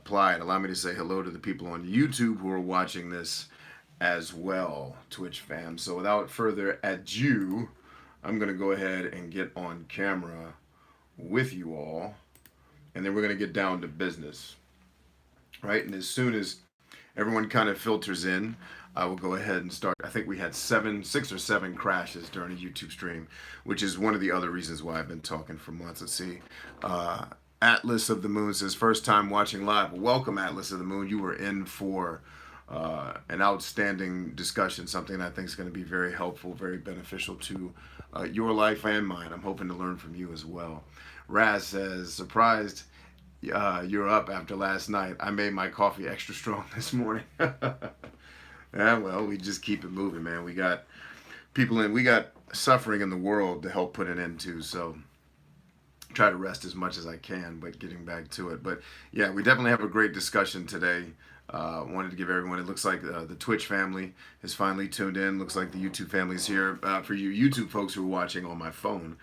apply and allow me to say hello to the people on YouTube who are watching this as well, Twitch fam. So without further ado, I'm going to go ahead and get on camera with you all, and then we're going to get down to business, right? And as soon as everyone kind of filters in, I will go ahead and start. I think we had 6 or 7 crashes during a YouTube stream, which is one of the other reasons why I've been talking for months. Let's see. Atlas of the Moon says, first time watching live. Welcome, Atlas of the Moon. You were in for an outstanding discussion, something I think is going to be very helpful, very beneficial to your life and mine. I'm hoping to learn from you as well. Raz says, surprised you're up after last night. I made my coffee extra strong this morning. Yeah, well, we just keep it moving, man. We got we got suffering in the world to help put an end to, so try to rest as much as I can, but getting back to it. But yeah, we definitely have a great discussion today. Wanted to give everyone, it looks like the Twitch family has finally tuned in. Looks like the YouTube family's here. For you YouTube folks who are watching on my phone,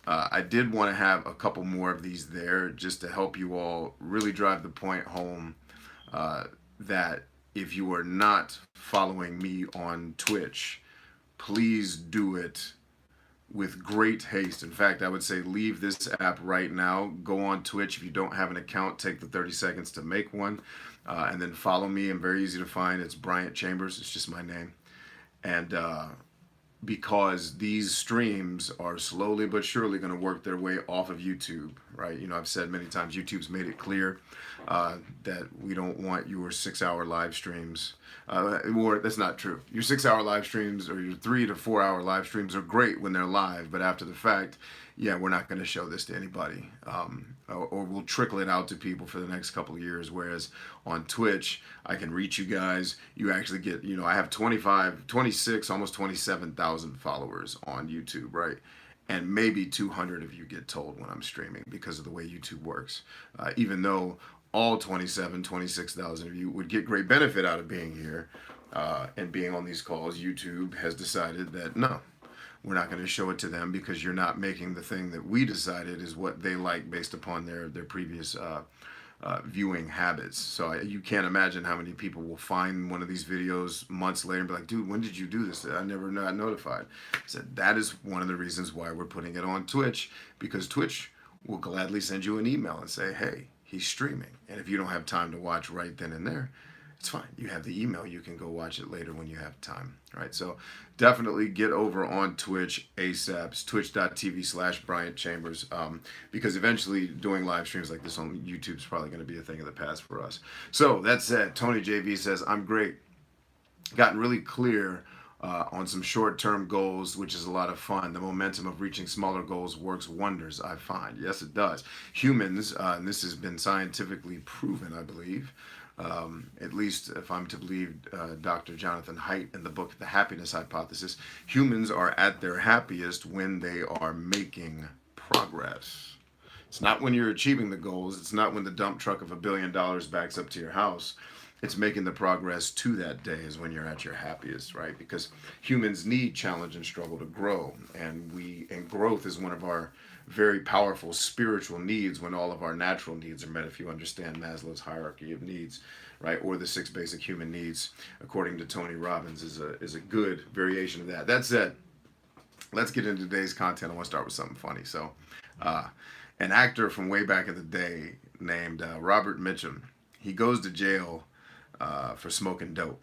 I did want to have a couple more of these there just to help you all really drive the point home that if you are not following me on Twitch, please do it with great haste. In fact, I would say leave this app right now. Go on Twitch. If you don't have an account, take the 30 seconds to make one. And then follow me. I'm very easy to find. It's Bryant Chambers. It's just my name. And because these streams are slowly but surely going to work their way off of YouTube, right? You know, I've said many times, YouTube's made it clear that we don't want your 6-hour live streams. Or that's not true. Your 6-hour live streams or your 3 to 4 hour live streams are great when they're live, but after the fact, yeah, we're not going to show this to anybody. Or we'll trickle it out to people for the next couple of years. Whereas on Twitch, I can reach you guys. You actually get, you know, I have 26, almost 27,000 followers on YouTube, right? And maybe 200 of you get told when I'm streaming because of the way YouTube works. Even though all 26,000 of you would get great benefit out of being here and being on these calls, YouTube has decided that no, we're not going to show it to them because you're not making the thing that we decided is what they like based upon their previous viewing habits. So you can't imagine how many people will find one of these videos months later and be like, dude, when did you do this? I never got notified. I said, that is one of the reasons why we're putting it on Twitch, because Twitch will gladly send you an email and say, hey, he's streaming. And if you don't have time to watch right then and there, it's fine. You have the email. You can go watch it later when you have time, right? So definitely get over on Twitch ASAP, twitch.tv/Bryant Chambers, because eventually doing live streams like this on YouTube is probably going to be a thing of the past for us. So that said, Tony JV says, I'm great. Gotten really clear on some short-term goals, which is a lot of fun. The momentum of reaching smaller goals works wonders, I find. Yes, it does. Humans, and this has been scientifically proven, I believe, at least if I'm to believe Dr. Jonathan Haidt in the book The Happiness Hypothesis, humans are at their happiest when they are making progress. It's not when you're achieving the goals. It's not when the dump truck of $1 billion backs up to your house. It's making the progress to that day is when you're at your happiest, right? Because humans need challenge and struggle to grow, and growth is one of our very powerful spiritual needs when all of our natural needs are met, if you understand Maslow's hierarchy of needs, right? Or the 6 basic human needs, according to Tony Robbins, is a good variation of that. That said, let's get into today's content. I want to start with something funny. So, an actor from way back in the day named Robert Mitchum, he goes to jail for smoking dope,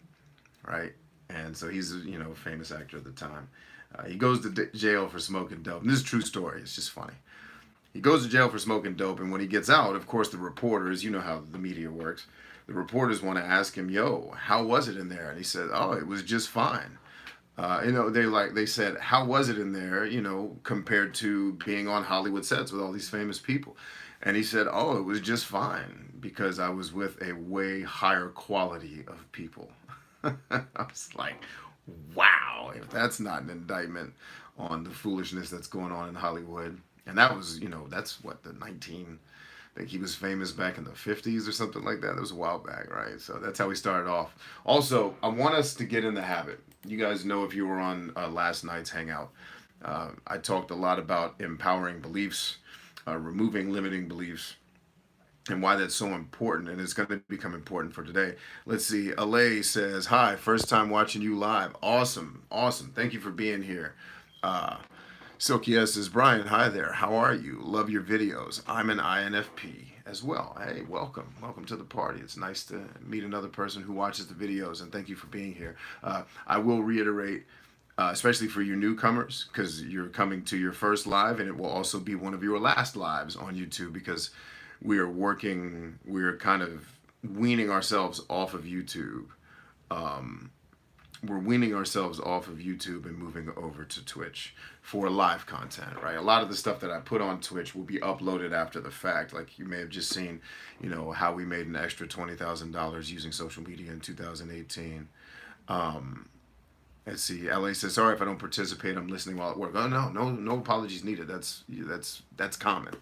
right? And so he's a famous actor at the time. He goes to jail for smoking dope. And this is a true story. It's just funny. He goes to jail for smoking dope, and when he gets out, of course, the reporters, you know how the media works, the reporters want to ask him, yo, how was it in there? And he said, oh, it was just fine. They said, how was it in there, compared to being on Hollywood sets with all these famous people? And he said, oh, it was just fine because I was with a way higher quality of people. I was like, wow, if that's not an indictment on the foolishness that's going on in Hollywood. And that was, that's what, I think he was famous back in the 50s or something like that. That was a while back, right? So that's how we started off. Also, I want us to get in the habit. You guys know, if you were on last night's Hangout, I talked a lot about empowering beliefs, removing limiting beliefs, and why that's so important, and it's going to become important for today. Let's see. Alay says, "Hi, first time watching you live. Awesome, awesome. Thank you for being here." Uh, Silky S says, "Brian, hi there. How are you? Love your videos. I'm an INFP as well. Hey, welcome, welcome to the party. It's nice to meet another person who watches the videos, and thank you for being here. I will reiterate." Especially for you newcomers, because you're coming to your first live, and it will also be one of your last lives on YouTube, because we're kind of weaning ourselves off of YouTube. Um, we're weaning ourselves off of YouTube and moving over to Twitch for live content, right? A lot of the stuff that I put on Twitch will be uploaded after the fact. Like you may have just seen, how we made an extra $20,000 using social media in 2018. Um, let's see. LA says, "Sorry if I don't participate. I'm listening while at work." Oh no, no apologies needed. That's common,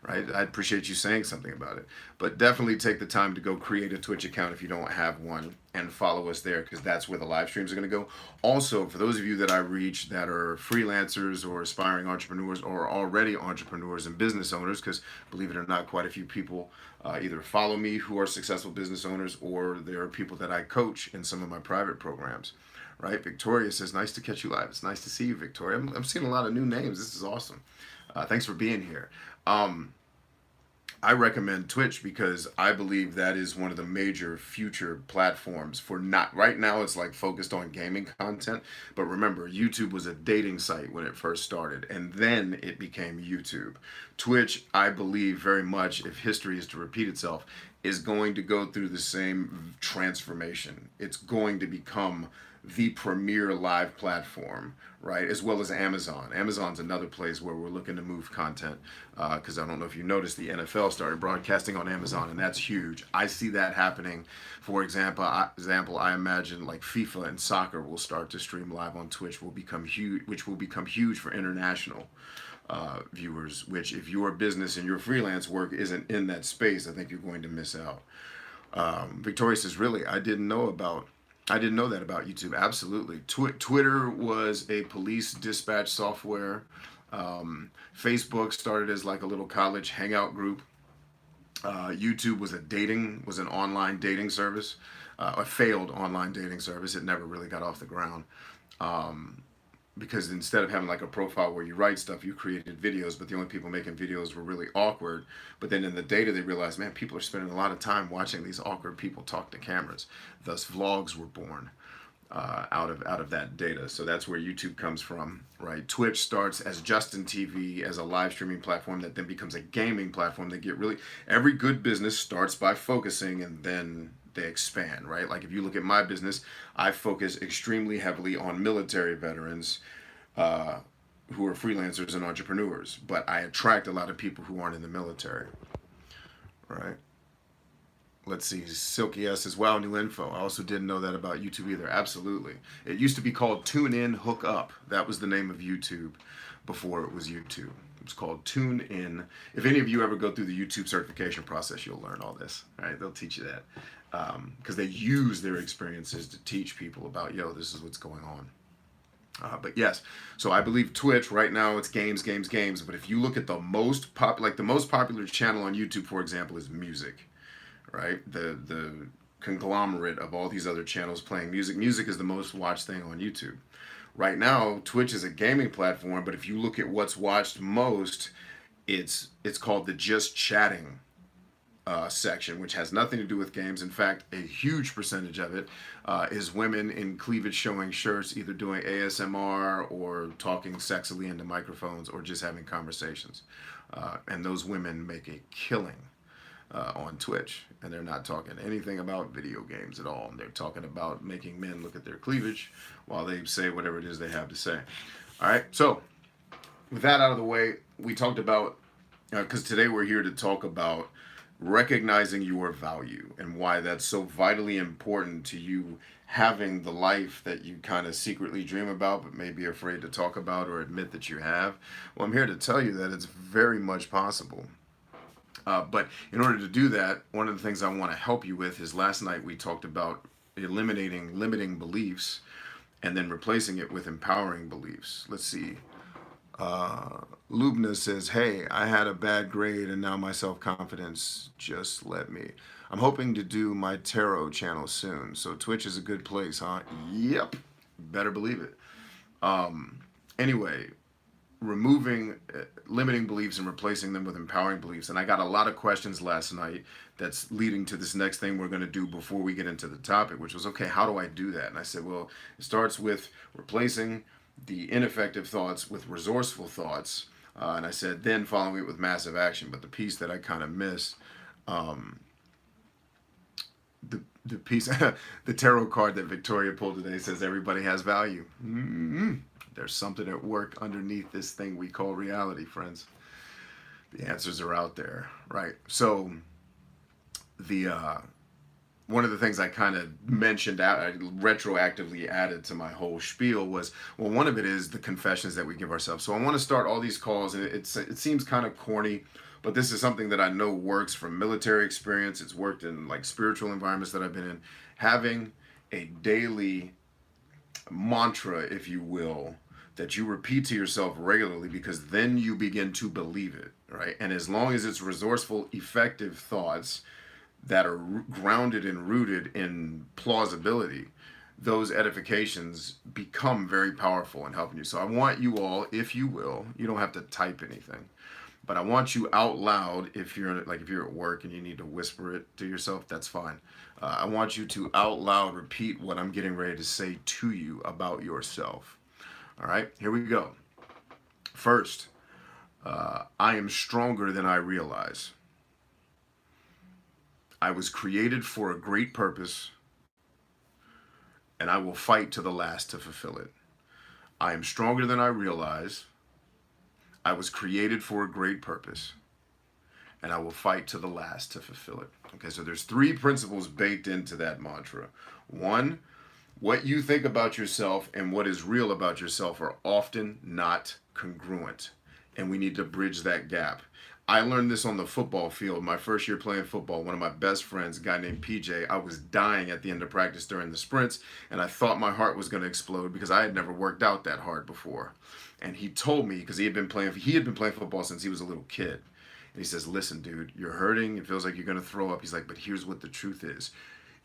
right? I appreciate you saying something about it, but definitely take the time to go create a Twitch account if you don't have one, and follow us there, because that's where the live streams are going to go. Also, for those of you that I reach that are freelancers or aspiring entrepreneurs or already entrepreneurs and business owners, because believe it or not, quite a few people either follow me who are successful business owners, or there are people that I coach in some of my private programs. Right, Victoria says, "Nice to catch you live." It's nice to see you, Victoria. I'm seeing a lot of new names. This is awesome. Thanks for being here. I recommend Twitch because I believe that is one of the major future platforms for, not right now, it's like focused on gaming content. But remember, YouTube was a dating site when it first started, and then it became YouTube. Twitch, I believe very much, if history is to repeat itself, is going to go through the same transformation. It's going to become the premier live platform, right? As well as Amazon. Amazon's another place where we're looking to move content, because I don't know if you noticed, the NFL started broadcasting on Amazon, and that's huge. I see that happening. For example, I imagine like FIFA and soccer will start to stream live on Twitch, which will become huge for international viewers. Which, if your business and your freelance work isn't in that space, I think you're going to miss out. Victoria says, "Really, I didn't know that about YouTube." Absolutely. Twitter was a police dispatch software. Facebook started as like a little college hangout group. YouTube was an online dating service, a failed online dating service. It never really got off the ground. Because instead of having like a profile where you write stuff, you created videos, but the only people making videos were really awkward. But then in the data, they realized, man, people are spending a lot of time watching these awkward people talk to cameras. Thus, vlogs were born out of that data. So that's where YouTube comes from, right? Twitch starts as Justin TV, as a live streaming platform that then becomes a gaming platform. Every good business starts by focusing, and then they expand, right? Like if you look at my business, I focus extremely heavily on military veterans who are freelancers and entrepreneurs, but I attract a lot of people who aren't in the military, right? Let's see, Silky S says, "Wow, new info. I also didn't know that about YouTube either." Absolutely. It used to be called Tune In, Hook Up. That was the name of YouTube before it was YouTube. It was called Tune In. If any of you ever go through the YouTube certification process, you'll learn all this, right? They'll teach you that. Because they use their experiences to teach people about, this is what's going on. But yes, so I believe Twitch right now, it's games. But if you look at the most popular channel on YouTube, for example, is music, right? The conglomerate of all these other channels playing music. Music is the most watched thing on YouTube. Right now, Twitch is a gaming platform, but if you look at what's watched most, it's called the just chatting section, which has nothing to do with games. In fact, a huge percentage of it is women in cleavage showing shirts, either doing ASMR or talking sexily into microphones or just having conversations. And those women make a killing on Twitch, and they're not talking anything about video games at all. They're talking about making men look at their cleavage while they say whatever it is they have to say. All right, so with that out of the way, we talked about, because today we're here to talk about recognizing your value and why that's so vitally important to you having the life that you kind of secretly dream about but may be afraid to talk about or admit that you have. Well, I'm here to tell you that it's very much possible. But in order to do that, one of the things I want to help you with is, last night we talked about eliminating limiting beliefs and then replacing it with empowering beliefs. Let's see. Lubna says, hey, I had a bad grade and now my self-confidence just let me. I'm hoping to do my tarot channel soon. So Twitch is a good place, huh? Yep. Better believe it. Anyway, removing limiting beliefs and replacing them with empowering beliefs. And I got a lot of questions last night that's leading to this next thing we're going to do before we get into the topic, which was, okay, how do I do that? And I said, well, it starts with replacing the ineffective thoughts with resourceful thoughts. And I said, then following it with massive action. But the piece that I kind of missed, the piece, the tarot card that Victoria pulled today says everybody has value. There's something at work underneath this thing we call reality, friends. The answers are out there, right? So the one of the things I kind of mentioned, I retroactively added to my whole spiel was, well, one of it is the confessions that we give ourselves. So I want to start all these calls, and it seems kind of corny, but this is something that I know works from military experience. It's worked in like spiritual environments that I've been in. Having a daily mantra, if you will, that you repeat to yourself regularly, because then you begin to believe it, right? And as long as it's resourceful, effective thoughts that are grounded and rooted in plausibility, those edifications become very powerful in helping you. So I want you all, if you will, you don't have to type anything, but I want you out loud, if you're at work and you need to whisper it to yourself, that's fine. I want you to out loud repeat what I'm getting ready to say to you about yourself. All right, here we go. First, I am stronger than I realize. I was created for a great purpose, and I will fight to the last to fulfill it. I am stronger than I realize. I was created for a great purpose, and I will fight to the last to fulfill it. Okay, so there's 3 principles baked into that mantra. 1, what you think about yourself and what is real about yourself are often not congruent, and we need to bridge that gap. I learned this on the football field. My first year playing football, one of my best friends, a guy named PJ, I was dying at the end of practice during the sprints, and I thought my heart was going to explode because I had never worked out that hard before. And he told me, because he had been playing football since he was a little kid. And he says, listen, dude, you're hurting. It feels like you're going to throw up. He's like, but here's what the truth is.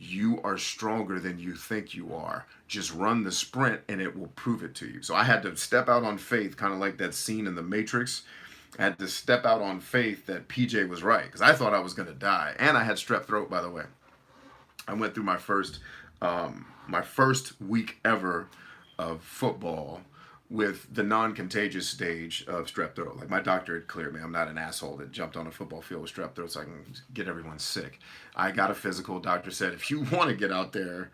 You are stronger than you think you are. Just run the sprint and it will prove it to you. So I had to step out on faith, kind of like that scene in The Matrix. I had to step out on faith that PJ was right, because I thought I was going to die. And I had strep throat, by the way. I went through my first week ever of football with the non-contagious stage of strep throat. Like, my doctor had cleared me. I'm not an asshole that jumped on a football field with strep throat so I can get everyone sick. I got a physical. Doctor said, if you want to get out there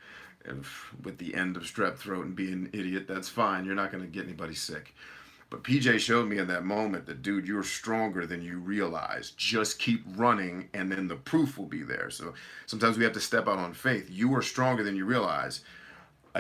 with the end of strep throat and be an idiot, that's fine. You're not going to get anybody sick. But PJ showed me in that moment that, dude, you're stronger than you realize. Just keep running, and then the proof will be there. So sometimes we have to step out on faith. You are stronger than you realize.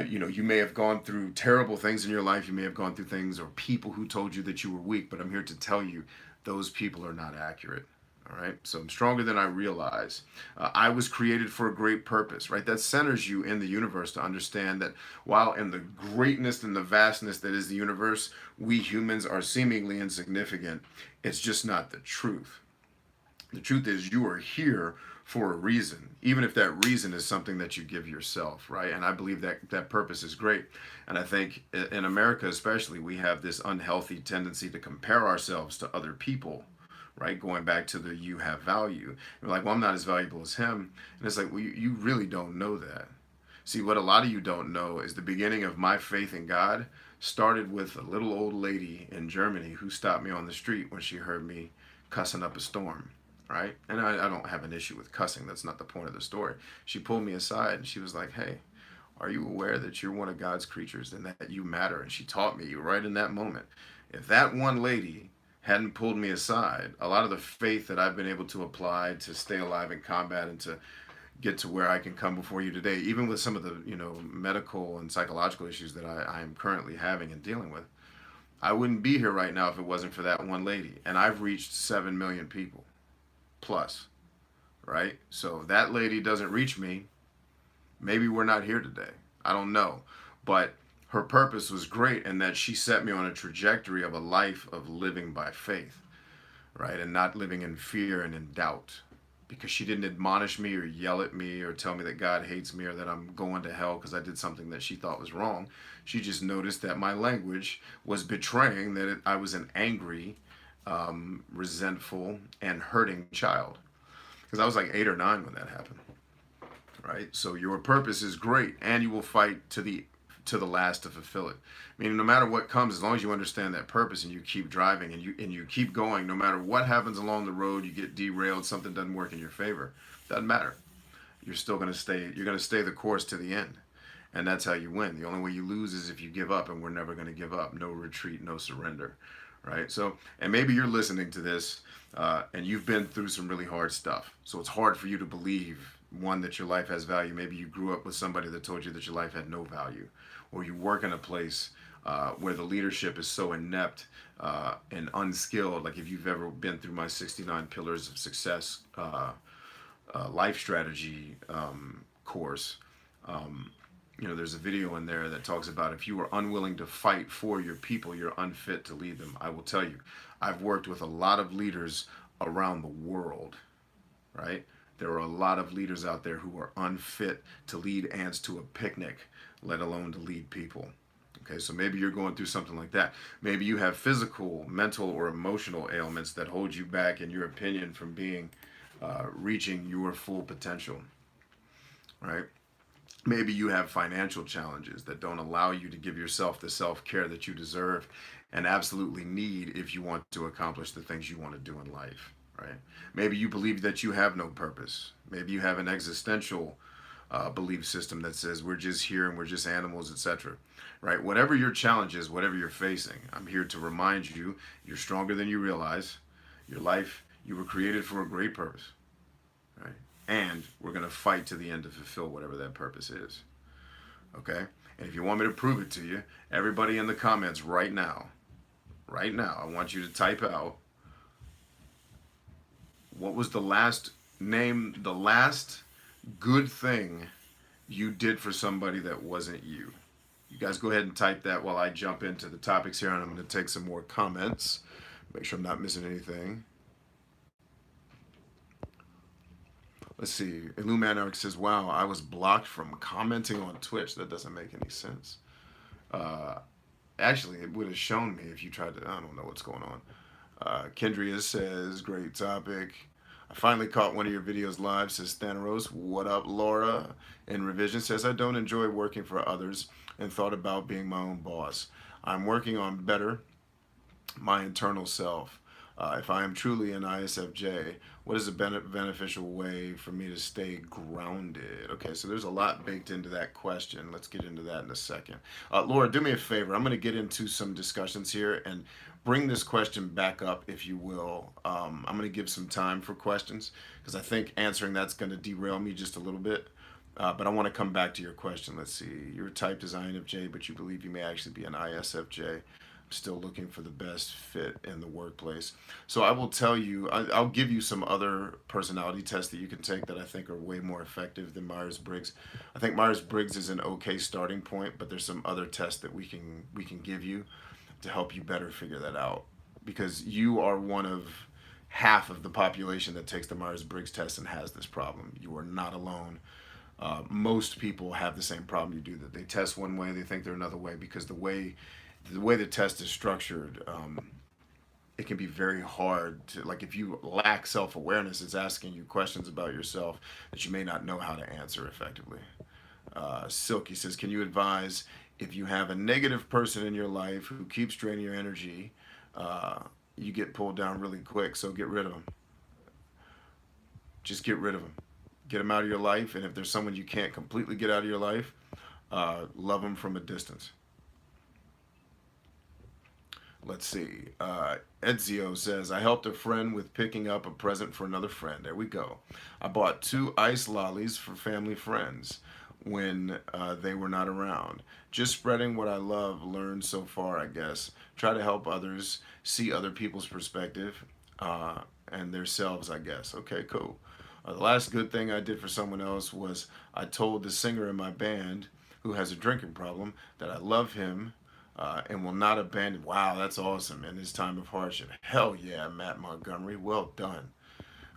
You may have gone through terrible things in your life. You may have gone through things or people who told you that you were weak. But I'm here to tell you, those people are not accurate. All right, so I'm stronger than I realize. I was created for a great purpose, right? That centers you in the universe to understand that while in the greatness and the vastness that is the universe, we humans are seemingly insignificant. It's just not the truth. The truth is you are here for a reason, even if that reason is something that you give yourself, right? And I believe that that purpose is great. And I think in America especially, we have this unhealthy tendency to compare ourselves to other people, right? Going back to the you have value. You're like, well, I'm not as valuable as him. And it's like, well, you really don't know that. See, what a lot of you don't know is the beginning of my faith in God started with a little old lady in Germany who stopped me on the street when she heard me cussing up a storm, right? And I don't have an issue with cussing. That's not the point of the story. She pulled me aside and she was like, hey, are you aware that you're one of God's creatures and that you matter? And she taught me right in that moment. If that one lady hadn't pulled me aside, a lot of the faith that I've been able to apply to stay alive in combat and to get to where I can come before you today, even with some of the medical and psychological issues that I am currently having and dealing with, I wouldn't be here right now if it wasn't for that one lady. And I've reached 7 million people plus, right? So if that lady doesn't reach me, maybe we're not here today. I don't know. But her purpose was great, and that she set me on a trajectory of a life of living by faith, right? And not living in fear and in doubt. Because she didn't admonish me or yell at me or tell me that God hates me or that I'm going to hell because I did something that she thought was wrong. She just noticed that my language was betraying that I was an angry, resentful, and hurting child. Because I was like 8 or 9 when that happened, right? So your purpose is great, and you will fight to the last to fulfill it. Meaning, no matter what comes, as long as you understand that purpose and you keep driving and you keep going, no matter what happens along the road, you get derailed, something doesn't work in your favor, doesn't matter. You're still going to stay. You're going to stay the course to the end, and that's how you win. The only way you lose is if you give up, and we're never going to give up. No retreat, no surrender, right? So, and maybe you're listening to this, and you've been through some really hard stuff. So it's hard for you to believe, one, that your life has value. Maybe you grew up with somebody that told you that your life had no value, or you work in a place where the leadership is so inept and unskilled. Like if you've ever been through my 69 Pillars of Success life strategy course, there's a video in there that talks about if you are unwilling to fight for your people, you're unfit to lead them. I will tell you, I've worked with a lot of leaders around the world, right? There are a lot of leaders out there who are unfit to lead ants to a picnic, let alone to lead people. Okay, so maybe you're going through something like that. Maybe you have physical, mental, or emotional ailments that hold you back, in your opinion, from reaching your full potential, right? Maybe you have financial challenges that don't allow you to give yourself the self-care that you deserve and absolutely need if you want to accomplish the things you want to do in life, right? Maybe you believe that you have no purpose. Maybe you have an existential belief system that says we're just here and we're just animals, etc. Right? Whatever your challenge is, whatever you're facing, I'm here to remind you, you're stronger than you realize. Your life, you were created for a great purpose, right? And we're going to fight to the end to fulfill whatever that purpose is. Okay? And if you want me to prove it to you, everybody in the comments right now, I want you to type out what was the last good thing you did for somebody that wasn't you. You guys go ahead and type that while I jump into the topics here, and I'm going to take some more comments. Make sure I'm not missing anything. Let's see. Illuminarch says, wow, I was blocked from commenting on Twitch. That doesn't make any sense. Actually, it would have shown me if you tried to. I don't know what's going on. Kendria says, great topic. I finally caught one of your videos live, says Thanaros. What up, Laura? In Revision says, I don't enjoy working for others and thought about being my own boss. I'm working on better my internal self. If I am truly an ISFJ, what is a beneficial way for me to stay grounded? Okay, so there's a lot baked into that question. Let's get into that in a second. Laura, do me a favor. I'm going to get into some discussions here and bring this question back up, if you will. I'm going to give some time for questions because I think answering that's going to derail me just a little bit. But I want to come back to your question. Let's see. You're typed as INFJ, but you believe you may actually be an ISFJ. Still looking for the best fit in the workplace. So I will tell you, I'll give you some other personality tests that you can take that I think are way more effective than Myers-Briggs. I think Myers-Briggs is an okay starting point, but there's some other tests that we can give you to help you better figure that out, because you are one of half of the population that takes the Myers-Briggs test and has this problem. You are not alone. Most people have the same problem you do, that they test one way, they think they're another way, because the way the test is structured, it can be very hard to, like, if you lack self-awareness, it's asking you questions about yourself that you may not know how to answer effectively. Silky says, can you advise if you have a negative person in your life who keeps draining your energy, you get pulled down really quick, so get rid of them. Just get rid of them. Get them out of your life, and if there's someone you can't completely get out of your life, love them from a distance. Let's see. Edzio says, I helped a friend with picking up a present for another friend. There we go. I bought 2 ice lollies for family friends when they were not around. Just spreading what I love, learned so far, I guess. Try to help others see other people's perspective and themselves, I guess. Okay, cool. The last good thing I did for someone else was I told the singer in my band who has a drinking problem, that I love him and will not abandon. Wow, that's awesome. In his time of hardship. Hell yeah, Matt Montgomery. Well done.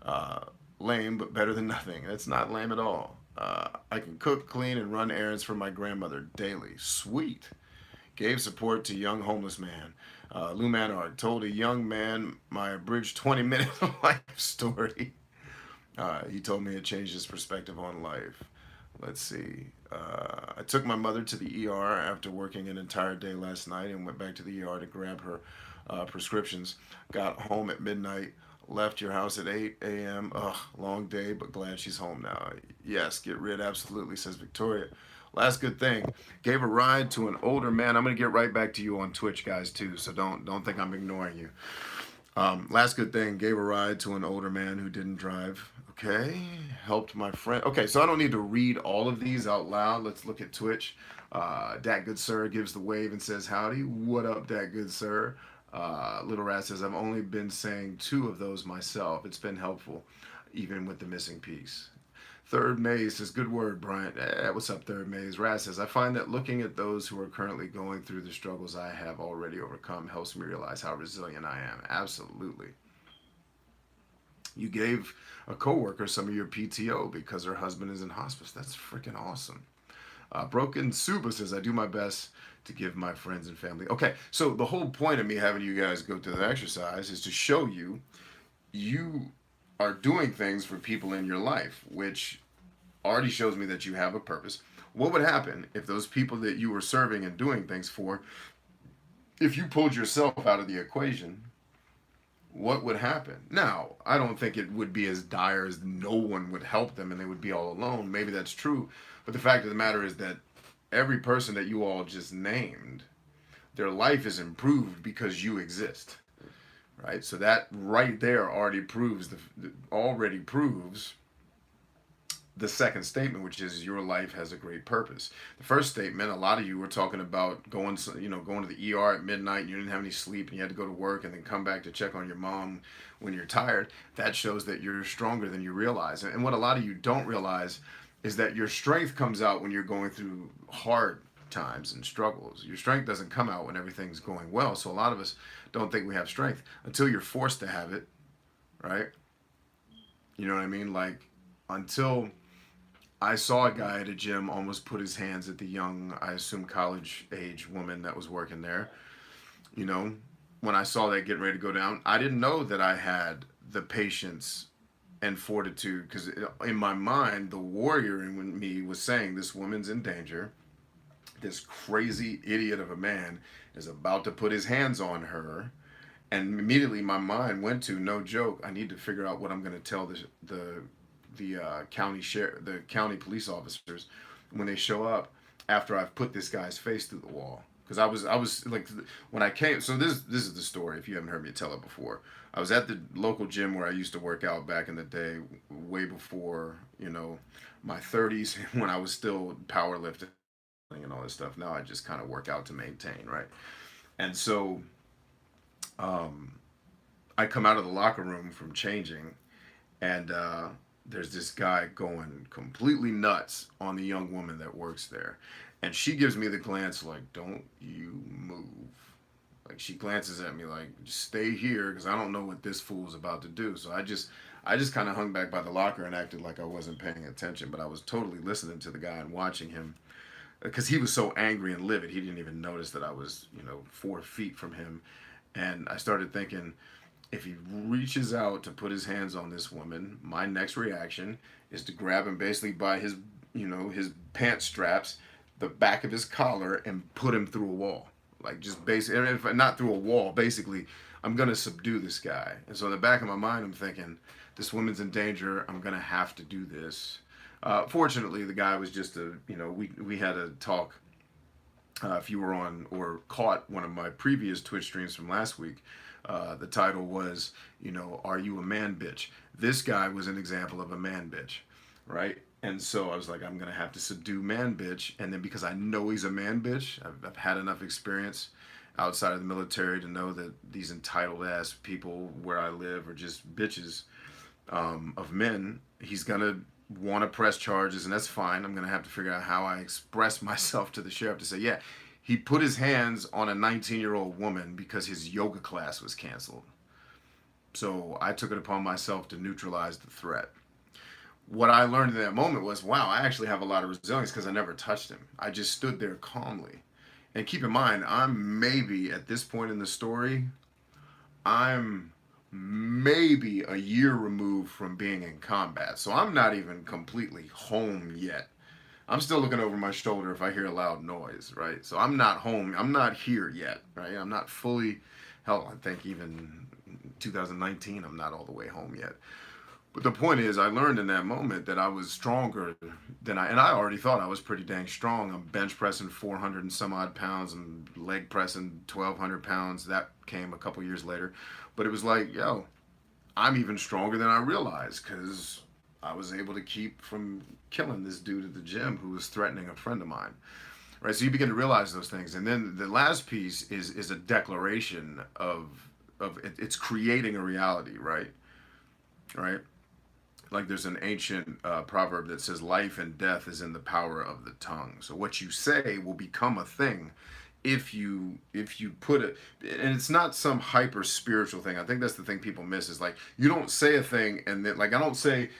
Uh, Lame, but better than nothing. That's not lame at all. I can cook, clean, and run errands for my grandmother daily. Sweet. Gave support to young homeless man. Lou Manard told a young man my abridged 20-minute life story. He told me it changed his perspective on life. Let's see. I took my mother to the ER after working an entire day last night and went back to the ER to grab her prescriptions. Got home at midnight. Left your house at 8 a.m. Ugh, long day, but glad she's home now. Yes, get rid, absolutely, says Victoria. Last good thing, gave a ride to an older man. I'm gonna get right back to you on Twitch, guys, too. So don't think I'm ignoring you. Last good thing, gave a ride to an older man who didn't drive. Okay, helped my friend. Okay, so I don't need to read all of these out loud. Let's look at Twitch. Dat Good Sir gives the wave and says howdy. What up, Dat Good Sir? Little Rat says, I've only been saying 2 of those myself. It's been helpful, even with the missing piece. Third Maze says, good word, Bryant. What's up, Third Maze? Rat says, I find that looking at those who are currently going through the struggles I have already overcome helps me realize how resilient I am. Absolutely. You gave a coworker some of your PTO because her husband is in hospice. That's freaking awesome. Broken Suba says, I do my best to give my friends and family. Okay, so the whole point of me having you guys go through the exercise is to show you are doing things for people in your life, which already shows me that you have a purpose. What would happen if those people that you were serving and doing things for, if you pulled yourself out of the equation, what would happen? Now, I don't think it would be as dire as no one would help them and they would be all alone. Maybe that's true. But the fact of the matter is that every person that you all just named, their life is improved because you exist. Right? So that right there already proves the second statement, which is your life has a great purpose. The first statement, a lot of you were talking about going to the ER at midnight and you didn't have any sleep and you had to go to work and then come back to check on your mom when you're tired. That shows that you're stronger than you realize. And what a lot of you don't realize is that your strength comes out when you're going through hard times and struggles. Your strength doesn't come out when everything's going well. So a lot of us don't think we have strength until you're forced to have it, right? You know what I mean? Like, until I saw a guy at a gym almost put his hands at the young, I assume college age woman that was working there. You know, when I saw that getting ready to go down, I didn't know that I had the patience and fortitude, because in my mind, the warrior in me was saying, this woman's in danger. This crazy idiot of a man is about to put his hands on her. And immediately my mind went to, no joke, I need to figure out what I'm going to tell the county police officers when they show up after I've put this guy's face through the wall. Because I was like, when I came, so this is the story if you haven't heard me tell it before. I was at the local gym where I used to work out back in the day, way before, my 30s, when I was still powerlifting and all this stuff. Now I just kind of work out to maintain, right? And so I come out of the locker room from changing, and there's this guy going completely nuts on the young woman that works there. And she gives me the glance like, don't you move. Like, she glances at me like, just stay here, because I don't know what this fool's about to do. So I just kind of hung back by the locker and acted like I wasn't paying attention, but I was totally listening to the guy and watching him, because he was so angry and livid. He didn't even notice that I was, 4 feet from him. And I started thinking, if he reaches out to put his hands on this woman, my next reaction is to grab him basically by his, his pant straps, the back of his collar, and put him through a wall. Like, just basically, if not through a wall, basically, I'm going to subdue this guy. And so in the back of my mind, I'm thinking, this woman's in danger. I'm going to have to do this. Fortunately, the guy was just we had a talk. If you were on or caught one of my previous Twitch streams from last week, the title was, are you a man bitch? This guy was an example of a man bitch, right? And so I was like, I'm going to have to subdue man bitch. And then because I know he's a man bitch, I've had enough experience outside of the military to know that these entitled ass people where I live are just bitches of men. He's going to want to press charges, and that's fine. I'm going to have to figure out how I express myself to the sheriff to say, yeah, he put his hands on a 19-year-old woman because his yoga class was canceled. So I took it upon myself to neutralize the threat. What I learned in that moment was, wow, I actually have a lot of resilience because I never touched him. I just stood there calmly. And keep in mind, I'm maybe at this point in the story, I'm maybe a year removed from being in combat. So I'm not even completely home yet. I'm still looking over my shoulder if I hear a loud noise, right? So I'm not home. I'm not here yet, right? I'm not fully, hell, I think even 2019, I'm not all the way home yet. But the point is, I learned in that moment that I was stronger than and I already thought I was pretty dang strong. I'm bench pressing 400 and some odd pounds and leg pressing 1,200 pounds. That came a couple years later. But it was like, yo, I'm even stronger than I realized because I was able to keep from killing this dude at the gym who was threatening a friend of mine. Right, so you begin to realize those things. And then the last piece is a declaration of it's creating a reality, right? Right? Like there's an ancient proverb that says life and death is in the power of the tongue. So what you say will become a thing if you put it, and it's not some hyper spiritual thing. I think that's the thing people miss is like you don't say a thing and then like I don't say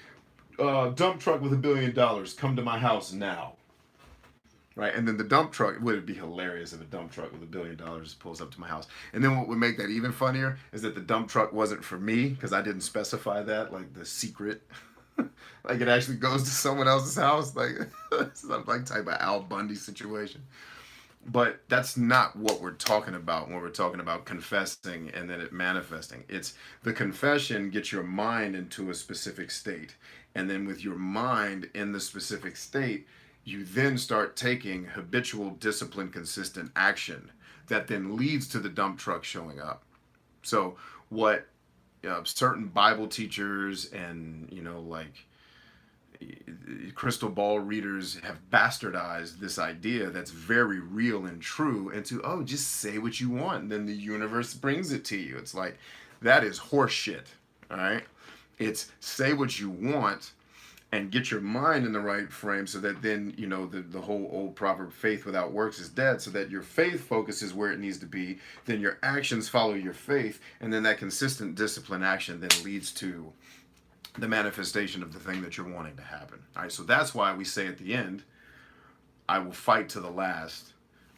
dump truck with $1 billion come to my house now. Right, and then the dump truck, would it be hilarious if a dump truck with $1 billion pulls up to my house? And then what would make that even funnier is that the dump truck wasn't for me because I didn't specify that, like the secret. Like it actually goes to someone else's house, like some like type of Al Bundy situation. But that's not what we're talking about when we're talking about confessing and then it manifesting. It's the confession gets your mind into a specific state. And then with your mind in the specific state, you then start taking habitual, disciplined, consistent action that then leads to the dump truck showing up. So what certain Bible teachers and, like crystal ball readers have bastardized this idea that's very real and true into, oh, just say what you want and then the universe brings it to you. It's like, that is horse shit, all right? It's say what you want and get your mind in the right frame so that then, the whole old proverb, faith without works is dead, so that your faith focuses where it needs to be, then your actions follow your faith, and then that consistent discipline action then leads to the manifestation of the thing that you're wanting to happen. All right, so that's why we say at the end, I will fight to the last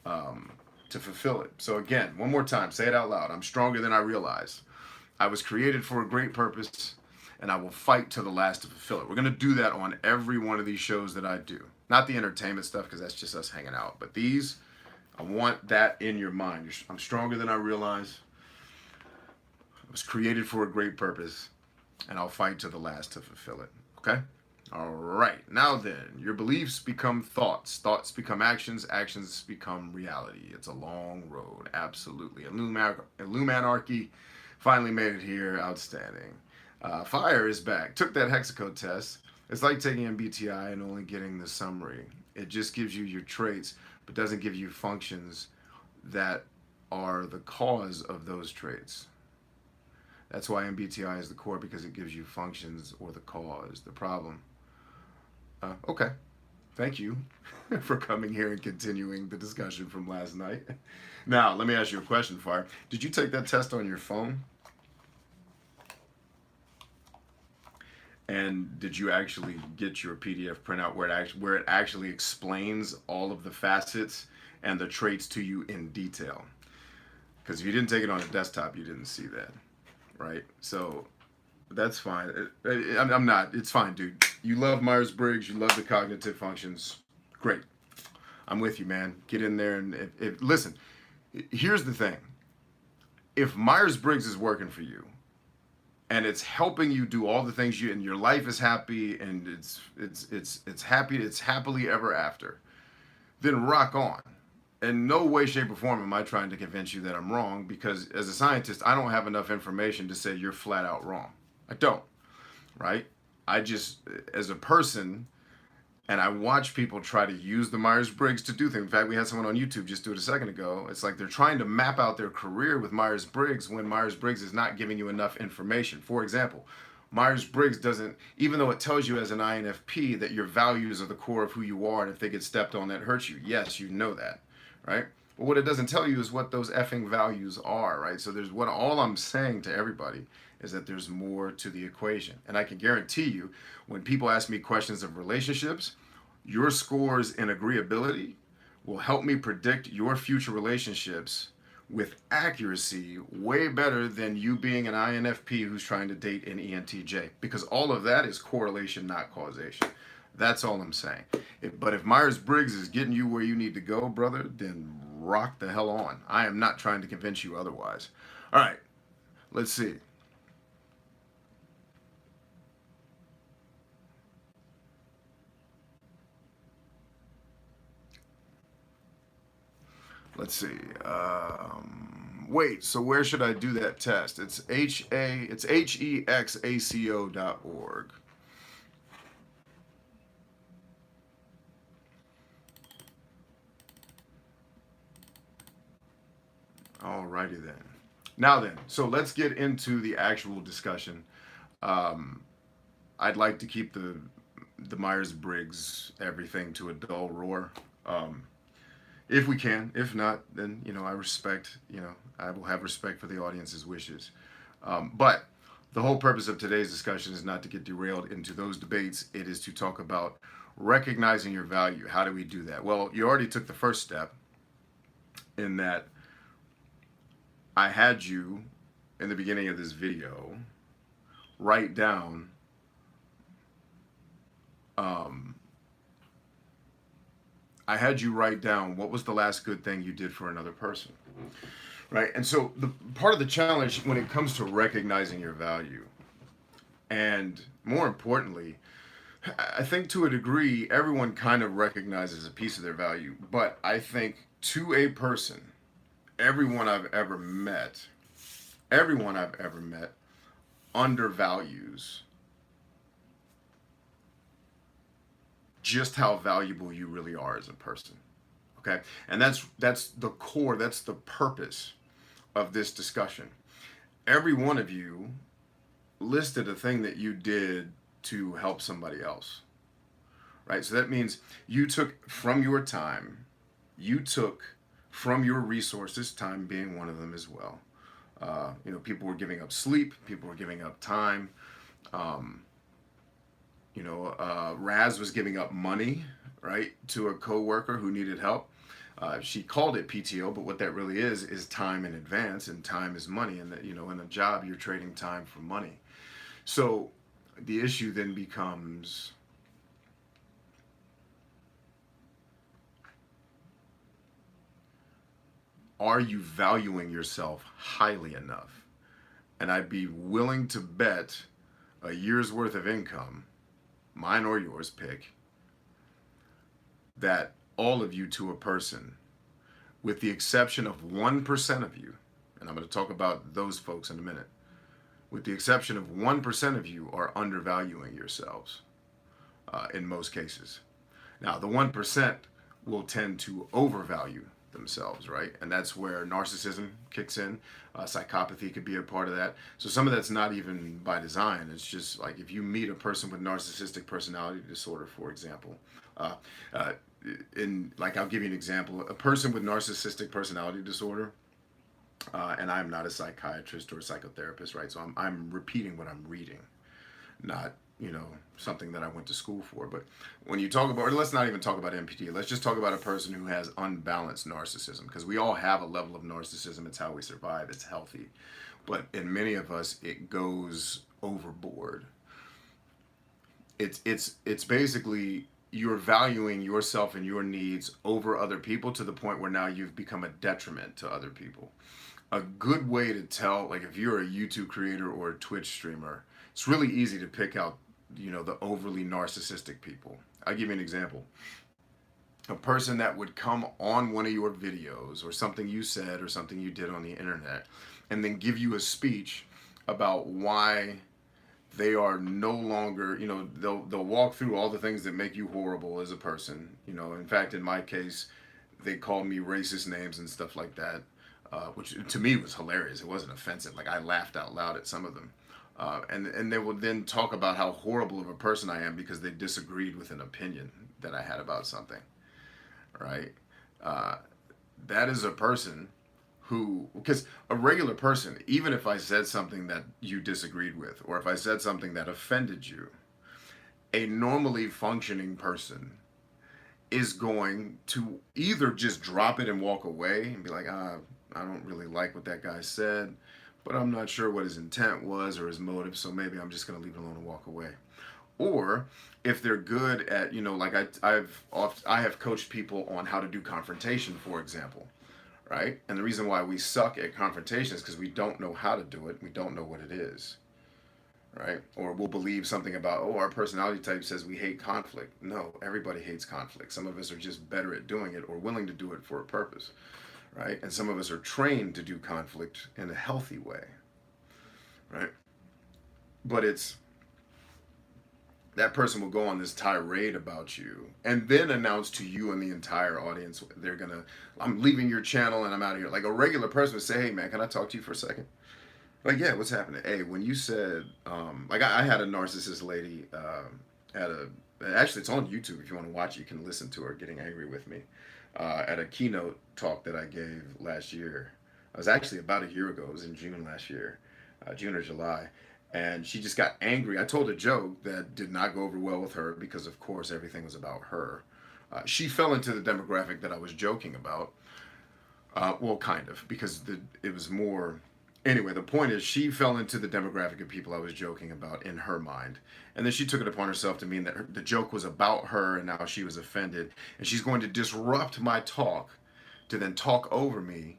to fulfill it. So again, one more time, say it out loud. I'm stronger than I realize. I was created for a great purpose, and I will fight to the last to fulfill it. We're going to do that on every one of these shows that I do. Not the entertainment stuff, because that's just us hanging out. But these, I want that in your mind. I'm stronger than I realize. I was created for a great purpose, and I'll fight to the last to fulfill it. Okay? All right. Now then, your beliefs become thoughts. Thoughts become actions. Actions become reality. It's a long road. Absolutely. Illuminarchy finally made it here. Outstanding. Fire is back. Took that hexacode test. It's like taking MBTI and only getting the summary. It just gives you your traits, but doesn't give you functions that are the cause of those traits. That's why MBTI is the core, because it gives you functions or the cause, the problem. Okay. Thank you for coming here and continuing the discussion from last night. Now, let me ask you a question, Fire. Did you take that test on your phone? And did you actually get your PDF printout where it actually explains all of the facets and the traits to you in detail? Because if you didn't take it on a desktop, you didn't see that, right? So that's fine. I'm not. It's fine, dude. You love Myers-Briggs. You love the cognitive functions. Great. I'm with you, man. Get in there and listen. Here's the thing. If Myers-Briggs is working for you, and it's helping you do all the things and your life is happy and it's happily ever after, then rock on. In no way, shape, or form am I trying to convince you that I'm wrong, because as a scientist, I don't have enough information to say you're flat out wrong. I don't, right? I just, as a person, and I watch people try to use the Myers-Briggs to do things. In fact, we had someone on YouTube just do it a second ago. It's like they're trying to map out their career with Myers-Briggs when Myers-Briggs is not giving you enough information. For example, Myers-Briggs doesn't, even though it tells you as an INFP that your values are the core of who you are, and if they get stepped on, that hurts you. Yes, you know that, right? But what it doesn't tell you is what those effing values are, right? So there's what all I'm saying to everybody is that there's more to the equation. And I can guarantee you, when people ask me questions of relationships, your scores in agreeability will help me predict your future relationships with accuracy way better than you being an INFP who's trying to date an ENTJ, because all of that is correlation, not causation. That's all I'm saying. But if Myers-Briggs is getting you where you need to go, brother, then rock the hell on. I am not trying to convince you otherwise. All right, let's see. Let's see. Wait, so where should I do that test? It's hexaco.org. Alrighty then. Now then, so let's get into the actual discussion. I'd like to keep the Myers-Briggs everything to a dull roar. If we can. If not, then, I respect, I will have respect for the audience's wishes. But the whole purpose of today's discussion is not to get derailed into those debates. It is to talk about recognizing your value. How do we do that? Well, you already took the first step in that I had you, in the beginning of this video, write down what was the last good thing you did for another person, right? And so the part of the challenge when it comes to recognizing your value, and more importantly, I think to a degree, everyone kind of recognizes a piece of their value, but I think to a person, everyone I've ever met undervalues just how valuable you really are as a person. Okay? And that's the core, that's the purpose of this discussion. Every one of you listed a thing that you did to help somebody else. Right? So that means you took from your time, you took from your resources, time being one of them as well. People were giving up sleep, people were giving up time. Raz was giving up money, right, to a coworker who needed help. She called it PTO, but what that really is time in advance, and time is money. And that, in a job, you're trading time for money. So the issue then becomes, are you valuing yourself highly enough? And I'd be willing to bet a year's worth of income, mine or yours, pick, that all of you to a person, with the exception of 1% of you, and I'm going to talk about those folks in a minute, with the exception of 1% of you are undervaluing yourselves in most cases. Now, the 1% will tend to overvalue themselves, right? And that's where narcissism kicks in. Psychopathy could be a part of that. So some of that's not even by design. It's just like if you meet a person with narcissistic personality disorder, for example, I'll give you an example. A person with narcissistic personality disorder, and I'm not a psychiatrist or a psychotherapist, right? So I'm repeating what I'm reading, not something that I went to school for. But when you talk about, or let's not even talk about MPT, let's just talk about a person who has unbalanced narcissism, because we all have a level of narcissism. It's how we survive. It's healthy. But in many of us, it goes overboard. It's basically you're valuing yourself and your needs over other people to the point where now you've become a detriment to other people. A good way to tell, like if you're a YouTube creator or a Twitch streamer, it's really easy to pick out the overly narcissistic people. I'll give you an example. A person that would come on one of your videos or something you said or something you did on the internet and then give you a speech about why they are no longer, they'll walk through all the things that make you horrible as a person. In fact, in my case, they called me racist names and stuff like that, which to me was hilarious. It wasn't offensive. Like I laughed out loud at some of them. And they will then talk about how horrible of a person I am because they disagreed with an opinion that I had about something, right? Uh, that is a person who, because a regular person, even if I said something that you disagreed with, or if I said something that offended you, a normally functioning person is going to either just drop it and walk away and be like, I don't really like what that guy said, but I'm not sure what his intent was or his motive, so maybe I'm just going to leave it alone and walk away. Or if they're good at, like I have coached people on how to do confrontation, for example, right? And the reason why we suck at confrontation is because we don't know how to do it. We don't know what it is, right? Or we'll believe something about, oh, our personality type says we hate conflict. No, everybody hates conflict. Some of us are just better at doing it or willing to do it for a purpose, right? And some of us are trained to do conflict in a healthy way, right? But it's that person will go on this tirade about you and then announce to you and the entire audience I'm leaving your channel and I'm out of here. Like a regular person would say, hey man, can I talk to you for a second? Like, yeah, what's happening? Hey, when you said, like I had a narcissist lady actually it's on YouTube. If you want to watch it, you can listen to her getting angry with me at a keynote talk that I gave last year. It was actually about a year ago. It was in June last year, June or July. And she just got angry. I told a joke that did not go over well with her because, of course, everything was about her. She fell into the demographic that I was joking about. Well, kind of, because it was more. Anyway, the point is, she fell into the demographic of people I was joking about in her mind. And then she took it upon herself to mean that the joke was about her and now she was offended. And she's going to disrupt my talk to then talk over me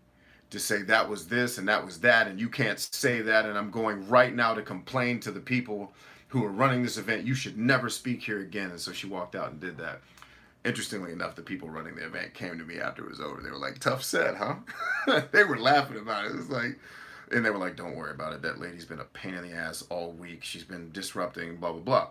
to say that was this and that was that and you can't say that and I'm going right now to complain to the people who are running this event. You should never speak here again. And so she walked out and did that. Interestingly enough, the people running the event came to me after it was over. They were like, tough set, huh? They were laughing about it. It was like, and they were like, don't worry about it. That lady's been a pain in the ass all week. She's been disrupting, blah, blah, blah.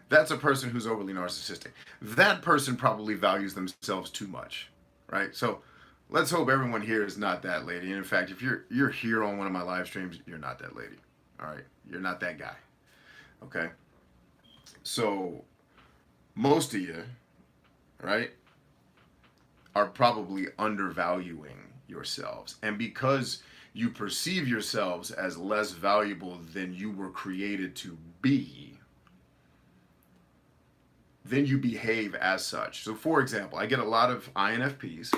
That's a person who's overly narcissistic. That person probably values themselves too much, right? So let's hope everyone here is not that lady. And in fact, if you're here on one of my live streams, you're not that lady. All right, you're not that guy. Okay. So most of you, right, are probably undervaluing yourselves, and because you perceive yourselves as less valuable than you were created to be, then you behave as such. So, for example, I get a lot of INFPs.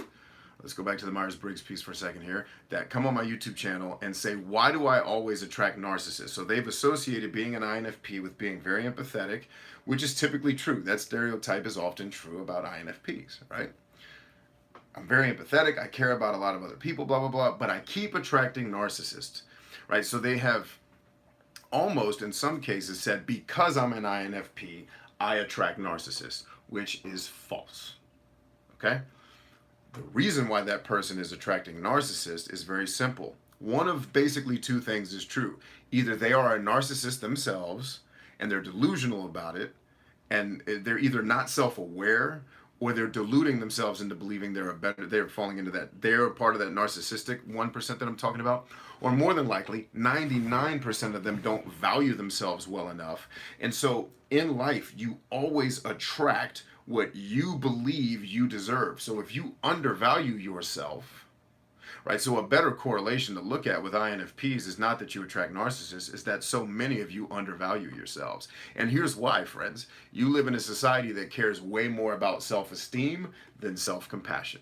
Let's go back to the Myers-Briggs piece for a second here, that come on my YouTube channel and say, why do I always attract narcissists? So they've associated being an INFP with being very empathetic, which is typically true. That stereotype is often true about INFPs, right? I'm very empathetic. I care about a lot of other people, blah, blah, blah, but I keep attracting narcissists, right? So they have almost, in some cases, said, because I'm an INFP, I attract narcissists, which is false, okay? The reason why that person is attracting narcissists is very simple. One of basically two things is true. Either they are a narcissist themselves and they're delusional about it, and they're either not self-aware or they're deluding themselves into believing they're falling into that, they're part of that narcissistic 1% that I'm talking about. Or more than likely, 99% of them don't value themselves well enough. And so in life, you always attract what you believe you deserve. So if you undervalue yourself, right? So a better correlation to look at with INFPs is not that you attract narcissists, is that so many of you undervalue yourselves. And here's why, friends. You live in a society that cares way more about self-esteem than self-compassion.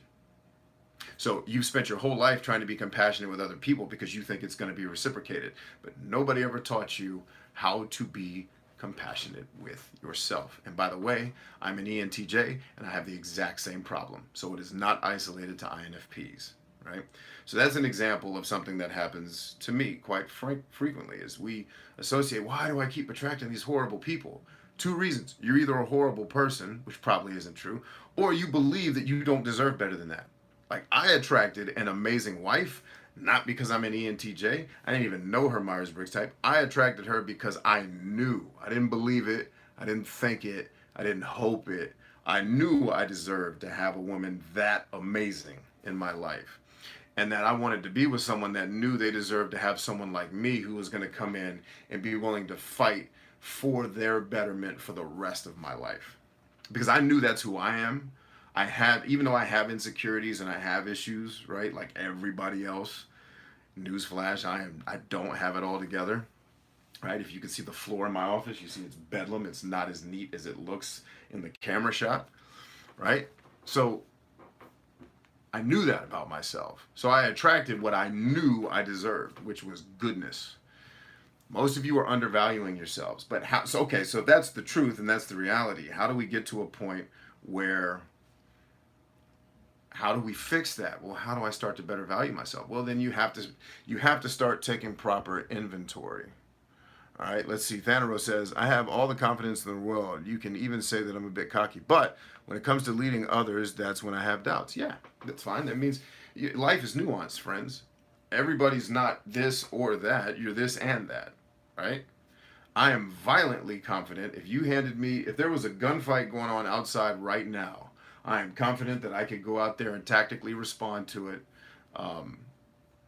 So you've spent your whole life trying to be compassionate with other people because you think it's going to be reciprocated. But nobody ever taught you how to be compassionate with yourself. And by the way, I'm an ENTJ and I have the exact same problem. So it is not isolated to INFPs. Right? So that's an example of something that happens to me quite frequently, is we associate, why do I keep attracting these horrible people? Two reasons. You're either a horrible person, which probably isn't true, or you believe that you don't deserve better than that. Like, I attracted an amazing wife, not because I'm an ENTJ. I didn't even know her Myers-Briggs type. I attracted her because I knew. I didn't believe it. I didn't think it. I didn't hope it. I knew I deserved to have a woman that amazing in my life. and that I wanted to be with someone that knew they deserved to have someone like me who was going to come in and be willing to fight for their betterment for the rest of my life. Because I knew that's who I am. I have, even though I have insecurities and I have issues, right? Like everybody else. Newsflash, I don't have it all together. Right? If you can see the floor in my office, you see it's bedlam. It's not as neat as it looks in the camera shot. Right? So I knew that about myself. So I attracted what I knew I deserved, which was goodness. Most of you are undervaluing yourselves. But how, so okay, so that's the truth and that's the reality. How do we get to a point where, how do we fix that? Well, how do I start to better value myself? Well, then you have to start taking proper inventory. All right, let's see. Thanaro says, I have all the confidence in the world. You can even say that I'm a bit cocky. But when it comes to leading others, that's when I have doubts. Yeah, that's fine. That means life is nuanced, friends. Everybody's not this or that. You're this and that, right? I am violently confident. If there was a gunfight going on outside right now, I am confident that I could go out there and tactically respond to it,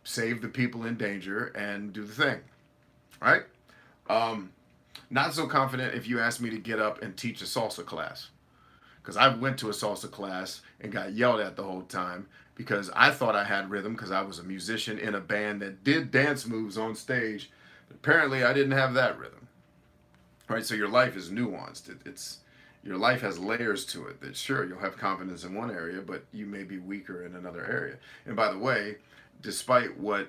save the people in danger, and do the thing, right? Not so confident if you asked me to get up and teach a salsa class. Because I went to a salsa class and got yelled at the whole time because I thought I had rhythm because I was a musician in a band that did dance moves on stage. But apparently I didn't have that rhythm. Right? So your life is nuanced. Your life has layers to it. That sure, you'll have confidence in one area, but you may be weaker in another area. And by the way, despite what,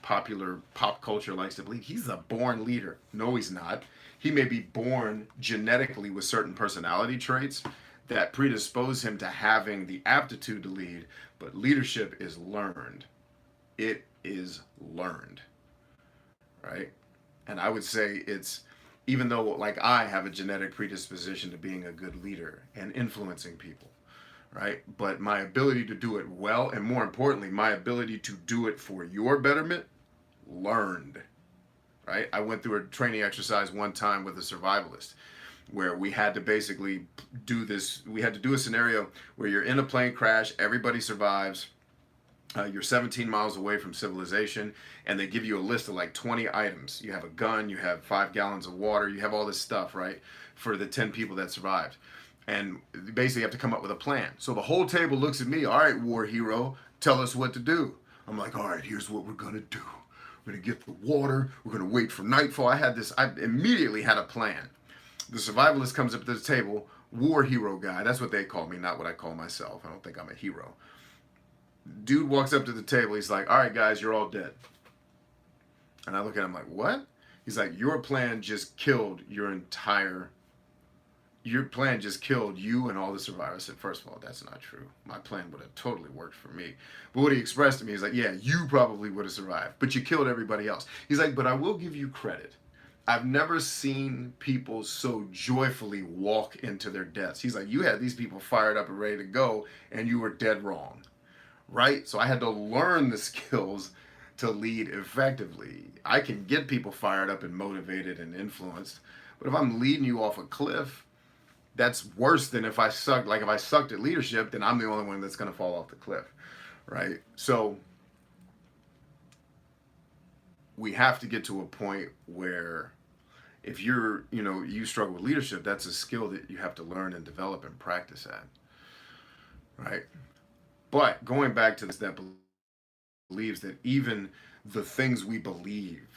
popular pop culture likes to believe, he's a born leader. No, he's not. He may be born genetically with certain personality traits that predispose him to having the aptitude to lead, but leadership is learned. It is learned, right? And I would say even though like I have a genetic predisposition to being a good leader and influencing people, right? But my ability to do it well, and more importantly, my ability to do it for your betterment, learned, right? I went through a training exercise one time with a survivalist where we had to basically do this. We had to do a scenario where you're in a plane crash, everybody survives, you're 17 miles away from civilization, and they give you a list of like 20 items. You have a gun, you have 5 gallons of water, you have all this stuff, right? For the 10 people that survived. And basically you have to come up with a plan. So the whole table looks at me, all right, war hero, tell us what to do. I'm like, all right, here's what we're gonna do. We're gonna get the water, we're gonna wait for nightfall. I immediately had a plan. The survivalist comes up to the table, war hero guy, that's what they call me, not what I call myself. I don't think I'm a hero. Dude walks up to the table, he's like, all right guys, you're all dead. And I look at him like, what? He's like, your plan just killed you and all the survivors. I said, first of all, that's not true. My plan would have totally worked for me. But what he expressed to me is like, yeah, you probably would have survived, but you killed everybody else. He's like, but I will give you credit. I've never seen people so joyfully walk into their deaths. He's like, you had these people fired up and ready to go, and you were dead wrong, right? So I had to learn the skills to lead effectively. I can get people fired up and motivated and influenced, but if I'm leading you off a cliff, that's worse than if I sucked. Like if I sucked at leadership, then I'm the only one that's going to fall off the cliff, right? So we have to get to a point where if you struggle with leadership, that's a skill that you have to learn and develop and practice at, right? But going back to this, that believes that even the things we believe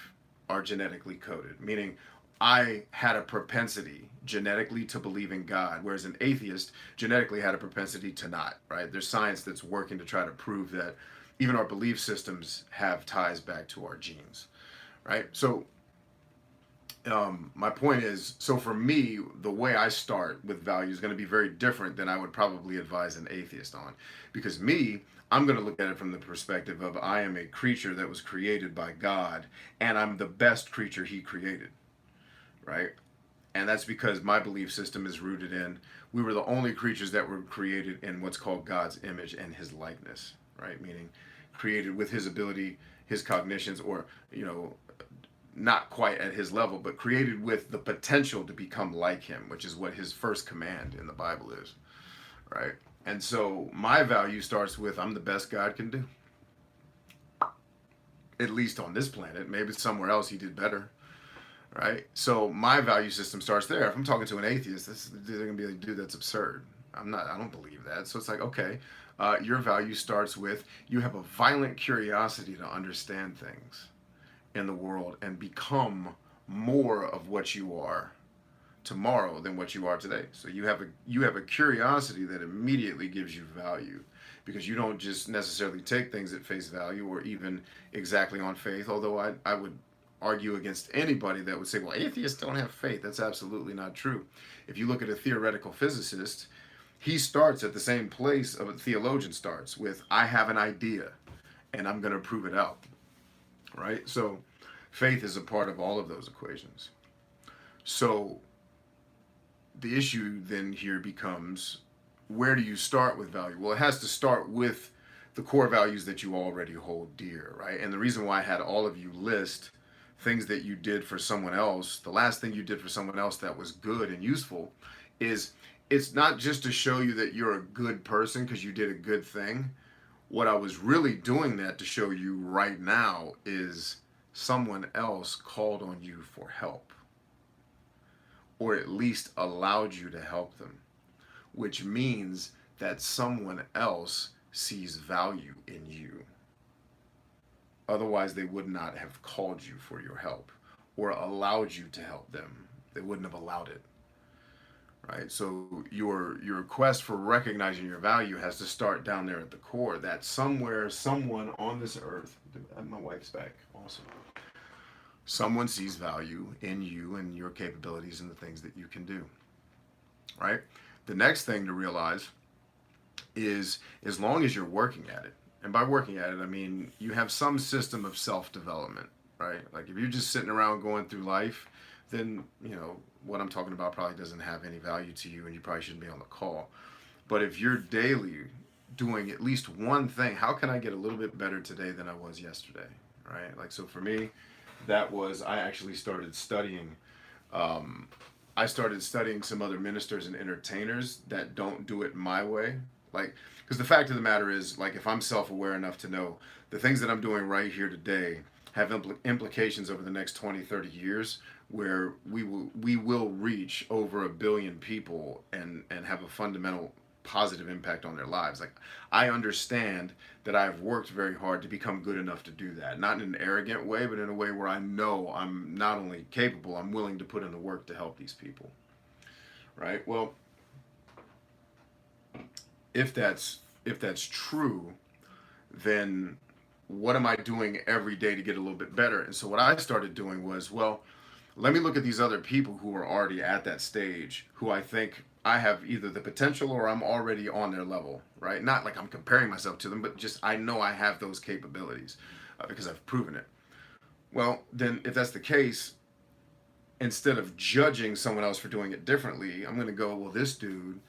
are genetically coded, meaning I had a propensity genetically to believe in God, whereas an atheist genetically had a propensity to not, right? There's science that's working to try to prove that even our belief systems have ties back to our genes, right? So my point is, so for me, the way I start with value is going to be very different than I would probably advise an atheist on. Because I'm going to look at it from the perspective of I am a creature that was created by God, and I'm the best creature he created, right? And that's because my belief system is rooted in, we were the only creatures that were created in what's called God's image and his likeness, right? Meaning created with his ability, his cognitions, or, not quite at his level, but created with the potential to become like him, which is what his first command in the Bible is, right? And so my value starts with, I'm the best God can do. at least on this planet. Maybe somewhere else he did better, right? So my value system starts there. If I'm talking to an atheist, they're gonna be like, dude, that's absurd. I don't believe that. So it's like, okay, your value starts with you have a violent curiosity to understand things in the world and become more of what you are tomorrow than what you are today. So you have a curiosity that immediately gives you value because you don't just necessarily take things at face value or even exactly on faith. Although I would argue against anybody that would say, well, atheists don't have faith. That's absolutely not true. If you look at a theoretical physicist, he starts at the same place of a theologian starts with, I have an idea and I'm going to prove it out. Right? So faith is a part of all of those equations. So the issue then here becomes, where do you start with value? Well, it has to start with the core values that you already hold dear, right? And the reason why I had all of you list things that you did for someone else, the last thing you did for someone else that was good and useful, is it's not just to show you that you're a good person because you did a good thing. What I was really doing that to show you right now is someone else called on you for help, or at least allowed you to help them, which means that someone else sees value in you. Otherwise, they would not have called you for your help or allowed you to help them. They wouldn't have allowed it. Right? So your quest for recognizing your value has to start down there at the core, that somewhere, someone on this earth, my wife's back, awesome. Someone sees value in you and your capabilities and the things that you can do. Right? The next thing to realize is, as long as you're working at it, and by working at it, I mean you have some system of self-development, right? Like if you're just sitting around going through life, then, you know, what I'm talking about probably doesn't have any value to you and you probably shouldn't be on the call. But if you're daily doing at least one thing, how can I get a little bit better today than I was yesterday, right? Like, so for me, that was, I actually started studying, I started studying some other ministers and entertainers that don't do it my way. Like, because the fact of the matter is, like, if I'm self-aware enough to know the things that I'm doing right here today have implications over the next 20, 30 years, where we will reach over 1 billion people and have a fundamental positive impact on their lives. Like, I understand that I've worked very hard to become good enough to do that. Not in an arrogant way, but in a way where I know I'm not only capable, I'm willing to put in the work to help these people. Right? Well, if that's true, then what am I doing every day to get a little bit better? And so what I started doing was, well, let me look at these other people who are already at that stage, who I think I have either the potential or I'm already on their level, right? Not like I'm comparing myself to them, but just I know I have those capabilities because I've proven it. Well, then if that's the case, instead of judging someone else for doing it differently, I'm going to go, well, this dude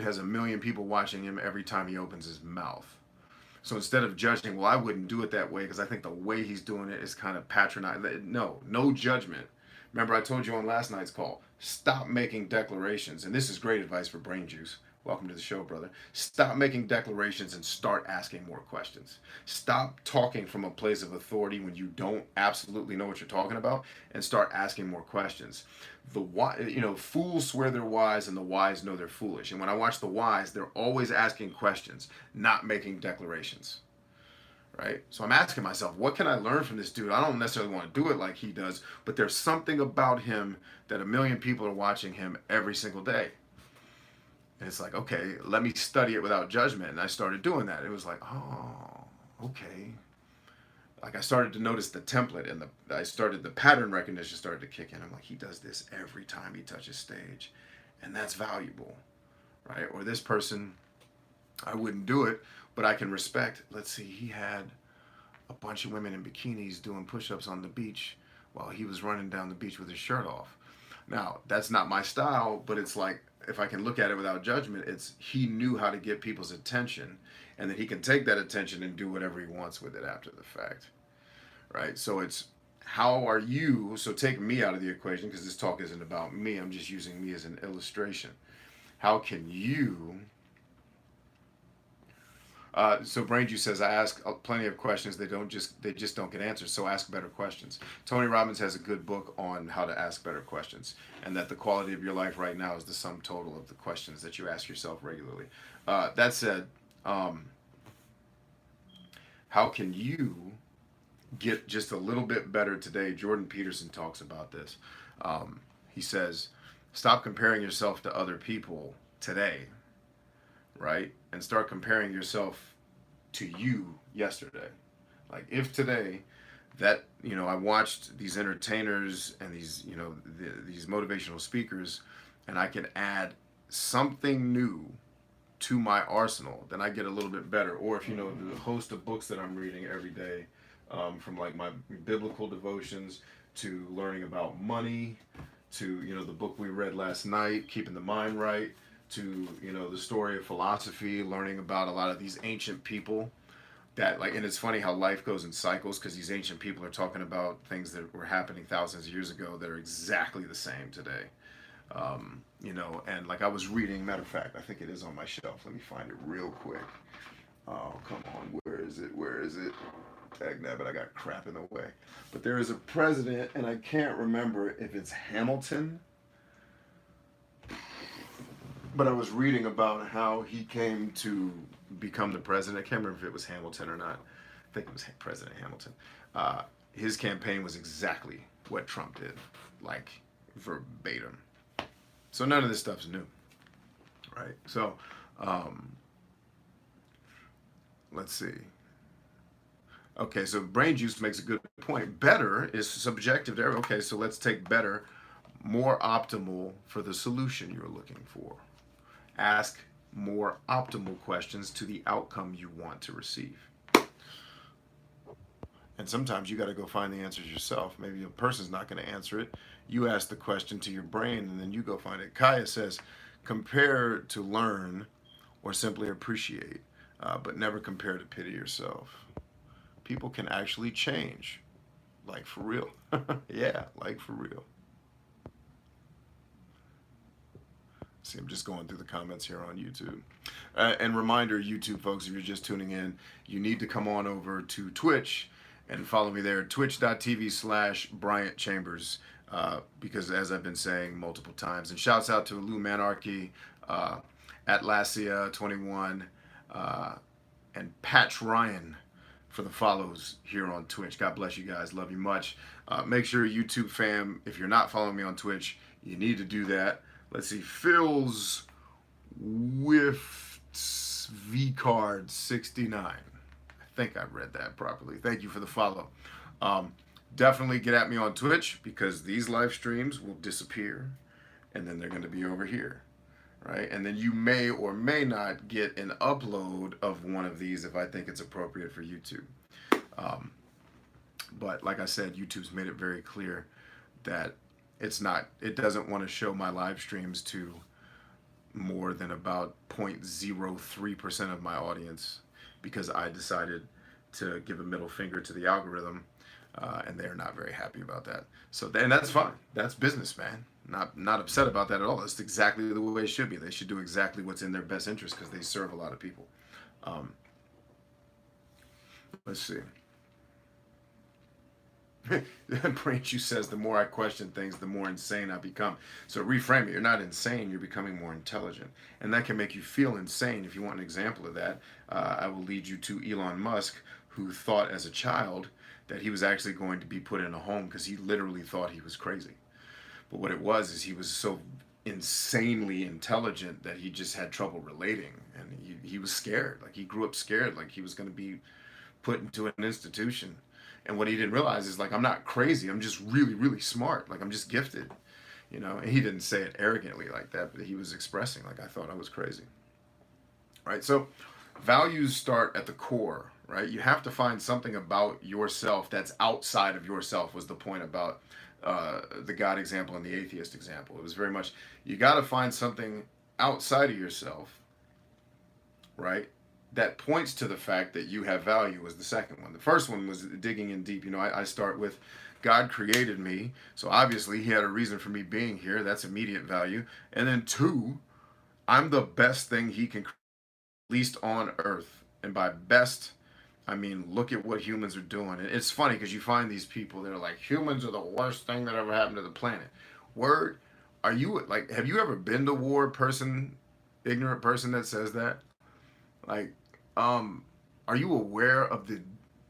has 1 million people watching him every time he opens his mouth. So instead of judging, well, I wouldn't do it that way because I think the way he's doing it is kind of patronizing. No judgment. Remember, I told you on last night's call, stop making declarations. And this is great advice for Brain Juice. Welcome to the show, brother. Stop making declarations and start asking more questions. Stop talking from a place of authority when you don't absolutely know what you're talking about, and start asking more questions. Fools swear they're wise and the wise know they're foolish. And when I watch the wise, they're always asking questions, not making declarations. Right? So I'm asking myself, what can I learn from this dude? I don't necessarily want to do it like he does, but there's something about him that 1 million people are watching him every single day. And it's like, okay, let me study it without judgment. And I started doing that. It was like, oh, okay. Like I started to notice the template and the pattern recognition started to kick in. I'm like, he does this every time he touches stage. And that's valuable, right? Or this person, I wouldn't do it, but I can respect. Let's see, he had a bunch of women in bikinis doing push-ups on the beach while he was running down the beach with his shirt off. Now, that's not my style, but it's like, if I can look at it without judgment, it's he knew how to get people's attention, and that he can take that attention and do whatever he wants with it after the fact, right? So it's, how are you, so take me out of the equation, because this talk isn't about me, I'm just using me as an illustration. How can you So Brainju says, I ask plenty of questions. They just don't get answers. So ask better questions. Tony Robbins has a good book on how to ask better questions, and that the quality of your life right now is the sum total of the questions that you ask yourself regularly. That said, um, how can you get just a little bit better today? Jordan Peterson talks about this. He says, stop comparing yourself to other people today, right? And start comparing yourself to you yesterday. Like if today that, I watched these entertainers and these, these motivational speakers, and I can add something new to my arsenal, then I get a little bit better. Or if the host of books that I'm reading every day, from like my biblical devotions to learning about money, to the book we read last night, Keeping the Mind Right, to the story of philosophy, learning about a lot of these ancient people that and it's funny how life goes in cycles, because these ancient people are talking about things that were happening thousands of years ago that are exactly the same today. And like I was reading, matter of fact, I think it is on my shelf. Let me find it real quick. Oh, come on. Where is it? Where is it? Tag nabbit, I got crap in the way. But there is a president, and I can't remember if it's Hamilton. But I was reading about how he came to become the president. I can't remember if it was Hamilton or not. I think it was President Hamilton. His campaign was exactly what Trump did, like verbatim. So none of this stuff's new, right? So let's see. Okay, so Brain Juice makes a good point. Better is subjective there. Okay, so let's take better, more optimal for the solution you're looking for. Ask more optimal questions to the outcome you want to receive. And sometimes you got to go find the answers yourself. Maybe a person's not going to answer it. You ask the question to your brain, and then you go find it. Kaya says, compare to learn or simply appreciate, but never compare to pity yourself. People can actually change, like for real. Yeah, like for real. See, I'm just going through the comments here on YouTube. And reminder, YouTube folks, if you're just tuning in, you need to come on over to Twitch and follow me there, twitch.tv/Bryant Chambers, because as I've been saying multiple times, and shouts out to Lou Manarchy, Atlasia21, and Patch Ryan for the follows here on Twitch. God bless you guys. Love you much. Make sure, YouTube fam, if you're not following me on Twitch, you need to do that. Let's see, Phil's with V-Card 69. I think I read that properly. Thank you for the follow. Definitely get at me on Twitch, because these live streams will disappear and then they're going to be over here, right? And then you may or may not get an upload of one of these if I think it's appropriate for YouTube. But like I said, YouTube's made it very clear that it doesn't want to show my live streams to more than about 0.03% of my audience, because I decided to give a middle finger to the algorithm, and they're not very happy about that. So, and that's fine. That's business, man. Not upset about that at all. That's exactly the way it should be. They should do exactly what's in their best interest, because they serve a lot of people. Let's see. Brainchu says, the more I question things, the more insane I become. So reframe it. You're not insane. You're becoming more intelligent. And that can make you feel insane. If you want an example of that, I will lead you to Elon Musk, who thought as a child that he was actually going to be put in a home, because he literally thought he was crazy. But what it was is he was so insanely intelligent that he just had trouble relating. And he was scared. Like, he grew up scared, like he was going to be put into an institution. And what he didn't realize is, like, I'm not crazy. I'm just really, really smart. Like, I'm just gifted, And he didn't say it arrogantly like that, but he was expressing, like, I thought I was crazy. Right? So values start at the core, right? You have to find something about yourself that's outside of yourself, was the point about the God example and the atheist example. It was very much, you got to find something outside of yourself, right, that points to the fact that you have value, was the second one. The first one was digging in deep. I start with, God created me, so obviously he had a reason for me being here. That's immediate value. And then 2, I'm the best thing he can create, at least on earth, And by best, I mean, look at what humans are doing. And it's funny because you find these people that are like, humans are the worst thing that ever happened to the planet. Word, are you like, have you ever been to war, person, ignorant person that says that? Like, are you aware of the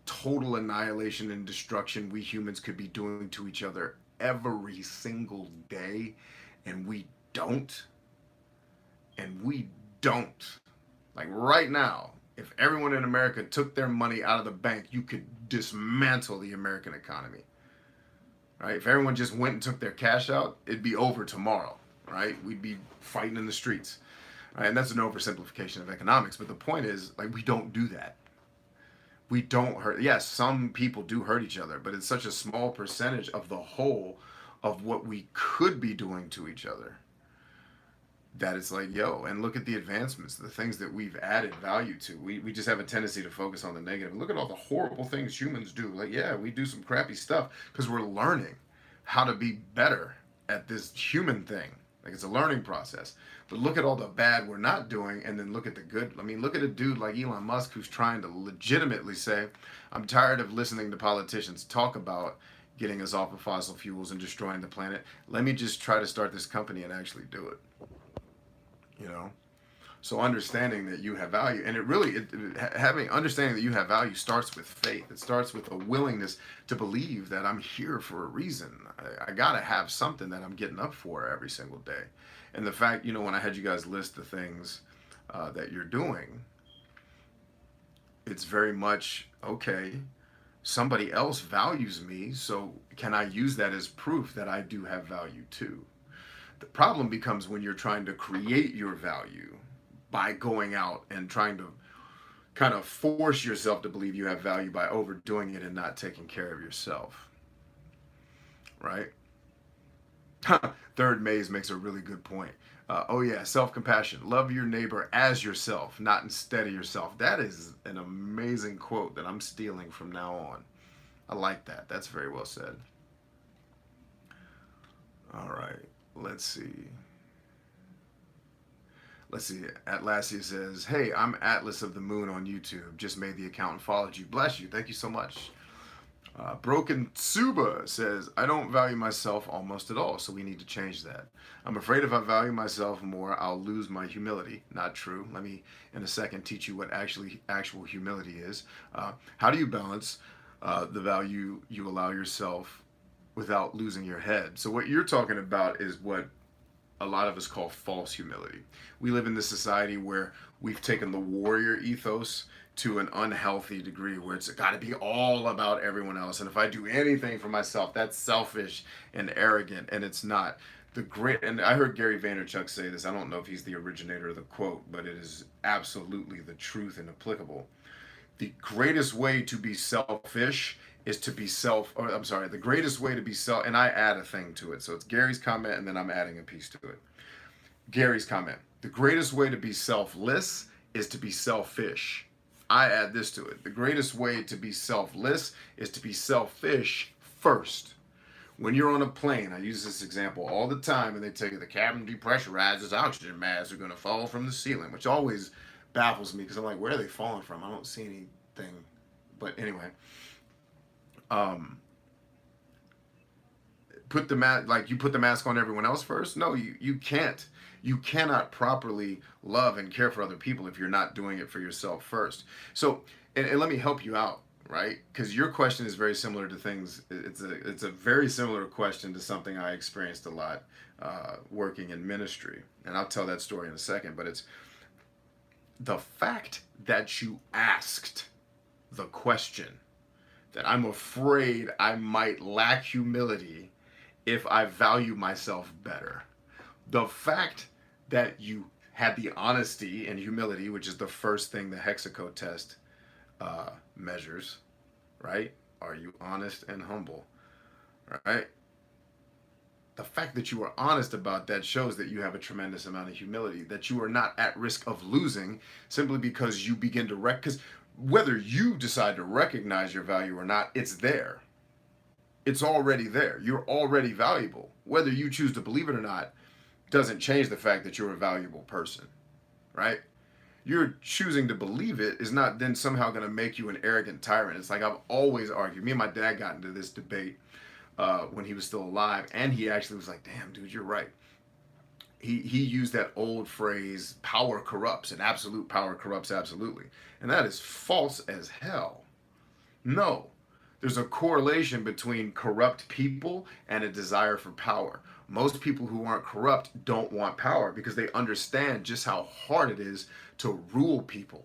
total annihilation and destruction we humans could be doing to each other every single day? And we don't. And we don't. Like right now, if everyone in America took their money out of the bank, you could dismantle the American economy. Right? If everyone just went and took their cash out, it'd be over tomorrow. Right? We'd be fighting in the streets. Right? And that's an oversimplification of economics. But the point is, like, we don't do that. We don't hurt. Yes, some people do hurt each other, but it's such a small percentage of the whole of what we could be doing to each other that it's like, yo, and look at the advancements, the things that we've added value to. We just have a tendency to focus on the negative. Look at all the horrible things humans do. Like, yeah, we do some crappy stuff because we're learning how to be better at this human thing. Like, it's a learning process. But look at all the bad we're not doing, and then look at the good. I mean, look at a dude like Elon Musk who's trying to legitimately say, I'm tired of listening to politicians talk about getting us off of fossil fuels and destroying the planet. Let me just try to start this company and actually do it. You know, so understanding that you have value, and having understanding that you have value starts with faith. It starts with a willingness to believe that I'm here for a reason. I gotta have something that I'm getting up for every single day. And the fact, you know, when I had you guys list the things that you're doing, it's very much okay. Somebody else values me, so can I use that as proof that I do have value too? The problem becomes when you're trying to create your value by going out and trying to kind of force yourself to believe you have value by overdoing it and not taking care of yourself. Right? Third Maze makes a really good point. Oh yeah, self-compassion. Love your neighbor as yourself, not instead of yourself. That is an amazing quote that I'm stealing from now on. I like that. That's very well said. All right. Let's see. Atlassian says, hey, I'm Atlas of the Moon on YouTube. Just made the account and followed you. Bless you. Thank you so much. Broken Tsuba says, I don't value myself almost at all, so we need to change that. I'm afraid if I value myself more, I'll lose my humility. Not true. Let me, in a second, teach you what actual humility is. How do you balance the value you allow yourself without losing your head? So what you're talking about is what a lot of us call false humility. We live in this society where we've taken the warrior ethos to an unhealthy degree where it's got to be all about everyone else. And if I do anything for myself, that's selfish and arrogant, and it's not. And I heard Gary Vaynerchuk say this. I don't know if he's the originator of the quote, but it is absolutely the truth and applicable. The greatest way to be selfish is to be the greatest way to be and I add a thing to it. So it's Gary's comment, and then I'm adding a piece to it. Gary's comment: the greatest way to be selfless is to be selfish. I add this to it: the greatest way to be selfless is to be selfish first. When you're on a plane, I use this example all the time, and they tell you the cabin depressurizes, oxygen masks are going to fall from the ceiling, which always baffles me because I'm like, where are they falling from? I don't see anything. But anyway, put the mask on everyone else first. No, you can't. You cannot properly love and care for other people if you're not doing it for yourself first. So, and let me help you out, right? Because your question is very similar to things. It's a very similar question to something I experienced a lot working in ministry, and I'll tell that story in a second. But it's the fact that you asked the question that I'm afraid I might lack humility if I value myself better. The fact that you had the honesty and humility, which is the first thing the Hexaco test measures, right? Are you honest and humble, right? The fact that you are honest about that shows that you have a tremendous amount of humility, that you are not at risk of losing simply because you begin to because whether you decide to recognize your value or not, it's there. It's already there. You're already valuable. Whether you choose to believe it or not doesn't change the fact that you're a valuable person, right? you're choosing to believe it is not then somehow going to make you an arrogant tyrant. It's like I've always argued. Me and my dad got into this debate when he was still alive, and he actually was like, "Damn, dude, you're right." He used that old phrase, "Power corrupts," and absolute power corrupts absolutely, and that is false as hell. No, there's a correlation between corrupt people and a desire for power. Most people who aren't corrupt don't want power because they understand just how hard it is to rule people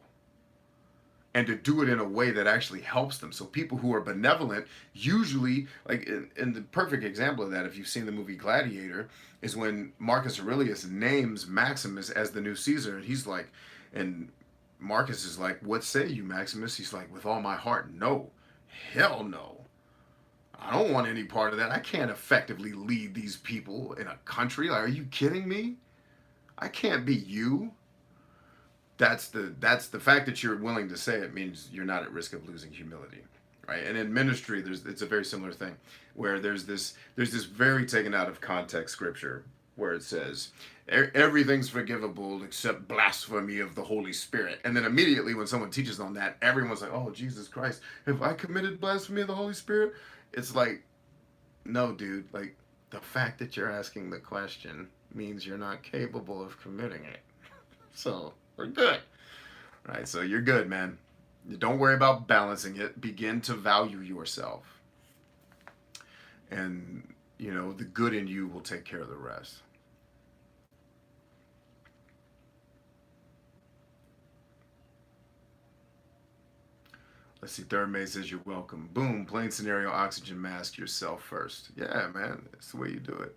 and to do it in a way that actually helps them. So people who are benevolent usually, like in the perfect example of that, if you've seen the movie Gladiator, is when Marcus Aurelius names Maximus as the new Caesar, and he's like, and Marcus is like, "What say you, Maximus?" He's like, "With all my heart, no. Hell no. I don't want any part of that. I can't effectively lead these people in a country. Like, are you kidding me? I can't be you." That's the fact that you're willing to say it means you're not at risk of losing humility, right? And in ministry, it's a very similar thing, where there's this very taken out of context scripture where it says everything's forgivable except blasphemy of the Holy Spirit, and then immediately when someone teaches on that, everyone's like, "Oh, Jesus Christ, have I committed blasphemy of the Holy Spirit?" It's like, no, dude. Like, the fact that you're asking the question means you're not capable of committing it. So we're good. Right, so you're good, man. Don't worry about balancing it. Begin to value yourself. And, the good in you will take care of the rest. Let's see, Third Mate says you're welcome. Boom, plain scenario, oxygen mask yourself first. Yeah, man, it's the way you do it.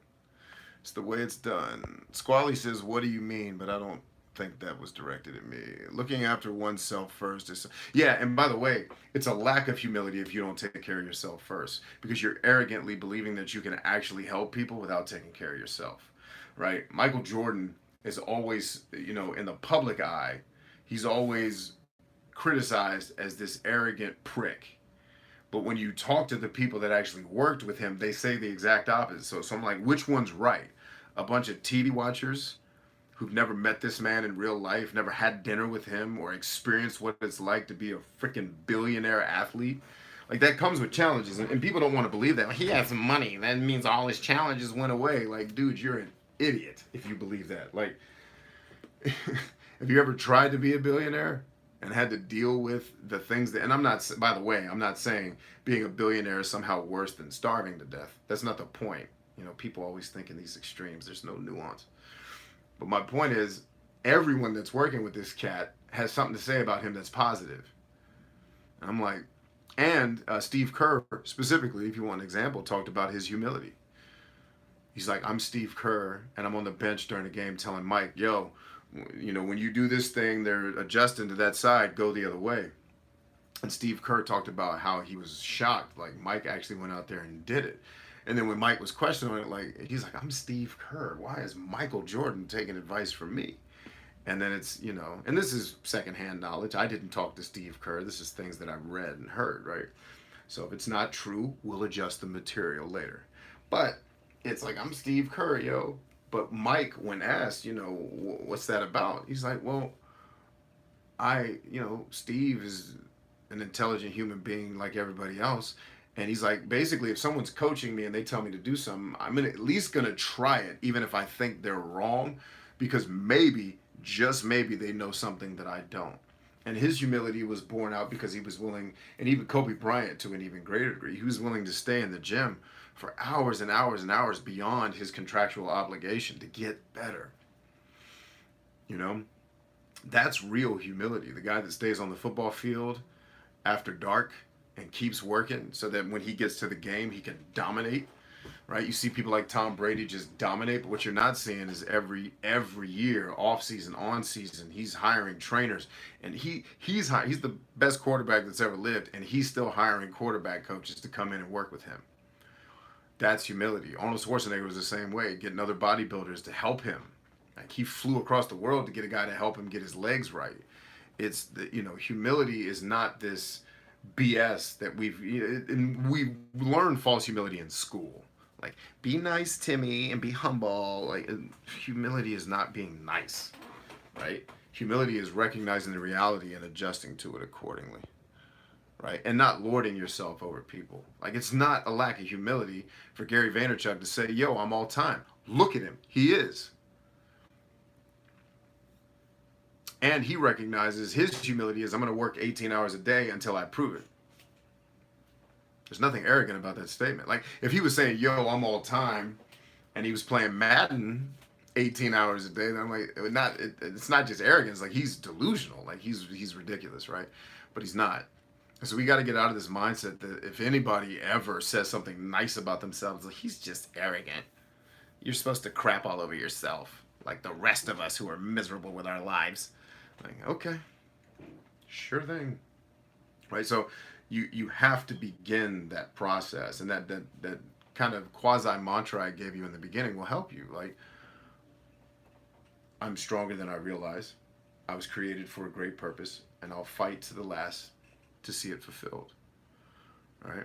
It's the way it's done. Squally says, what do you mean? But I don't think that was directed at me. Looking after oneself first is, yeah, and by the way, it's a lack of humility if you don't take care of yourself first, because you're arrogantly believing that you can actually help people without taking care of yourself, right? Michael Jordan is always, in the public eye, he's always criticized as this arrogant prick. But when you talk to the people that actually worked with him, they say the exact opposite. So I'm like, which one's right? A bunch of TV watchers who've never met this man in real life, never had dinner with him, or experienced what it's like to be a freaking billionaire athlete. Like, that comes with challenges, and people don't want to believe that. Like, he has some money, that means all his challenges went away. Like, dude, you're an idiot if you believe that. Like, have you ever tried to be a billionaire and had to deal with the things that, and I'm not, by the way, I'm not saying being a billionaire is somehow worse than starving to death. That's not the point. People always think in these extremes. There's no nuance. But my point is, everyone that's working with this cat has something to say about him that's positive. And I'm like, and Steve Kerr, specifically, if you want an example, talked about his humility. He's like, I'm Steve Kerr, and I'm on the bench during a game telling Mike, yo, when you do this thing, they're adjusting to that side, go the other way. And Steve Kerr talked about how he was shocked, like Mike actually went out there and did it. And then when Mike was questioning it, like, he's like, I'm Steve Kerr. Why is Michael Jordan taking advice from me? And then it's, and this is secondhand knowledge. I didn't talk to Steve Kerr. This is things that I've read and heard, right? So if it's not true, we'll adjust the material later. But it's like, I'm Steve Kerr, yo. But Mike, when asked, what's that about? He's like, well, Steve is an intelligent human being like everybody else. And he's like, basically, if someone's coaching me and they tell me to do something, I'm at least going to try it, even if I think they're wrong, because maybe, just maybe, they know something that I don't. And his humility was born out because he was willing, and even Kobe Bryant to an even greater degree, he was willing to stay in the gym for hours and hours and hours beyond his contractual obligation to get better. That's real humility. The guy that stays on the football field after dark and keeps working so that when he gets to the game, he can dominate, right? You see people like Tom Brady just dominate, but what you're not seeing is every year, off season, on season, he's hiring trainers, and he's the best quarterback that's ever lived, and he's still hiring quarterback coaches to come in and work with him. That's humility. Arnold Schwarzenegger was the same way, getting other bodybuilders to help him. Like, he flew across the world to get a guy to help him get his legs right. It's the, humility is not this BS that we learn false humility in school. Like, be nice, Timmy, and be humble. Like, humility is not being nice, right? Humility is recognizing the reality and adjusting to it accordingly, right? And not lording yourself over people. Like, it's not a lack of humility for Gary Vaynerchuk to say, yo, I'm all time. Look at him. He is. And he recognizes his humility is, I'm going to work 18 hours a day until I prove it. There's nothing arrogant about that statement. Like, if he was saying, yo, I'm all time, and he was playing Madden 18 hours a day, then I'm like, it's not just arrogance. Like, he's delusional. Like, he's ridiculous, right? But he's not. So we got to get out of this mindset that if anybody ever says something nice about themselves, like, he's just arrogant. You're supposed to crap all over yourself, like the rest of us who are miserable with our lives. Like, okay, sure thing, right? So you have to begin that process, and that kind of quasi mantra I gave you in the beginning will help you. Like, I'm stronger than I realize. I was created for a great purpose, and I'll fight to the last to see it fulfilled. All right.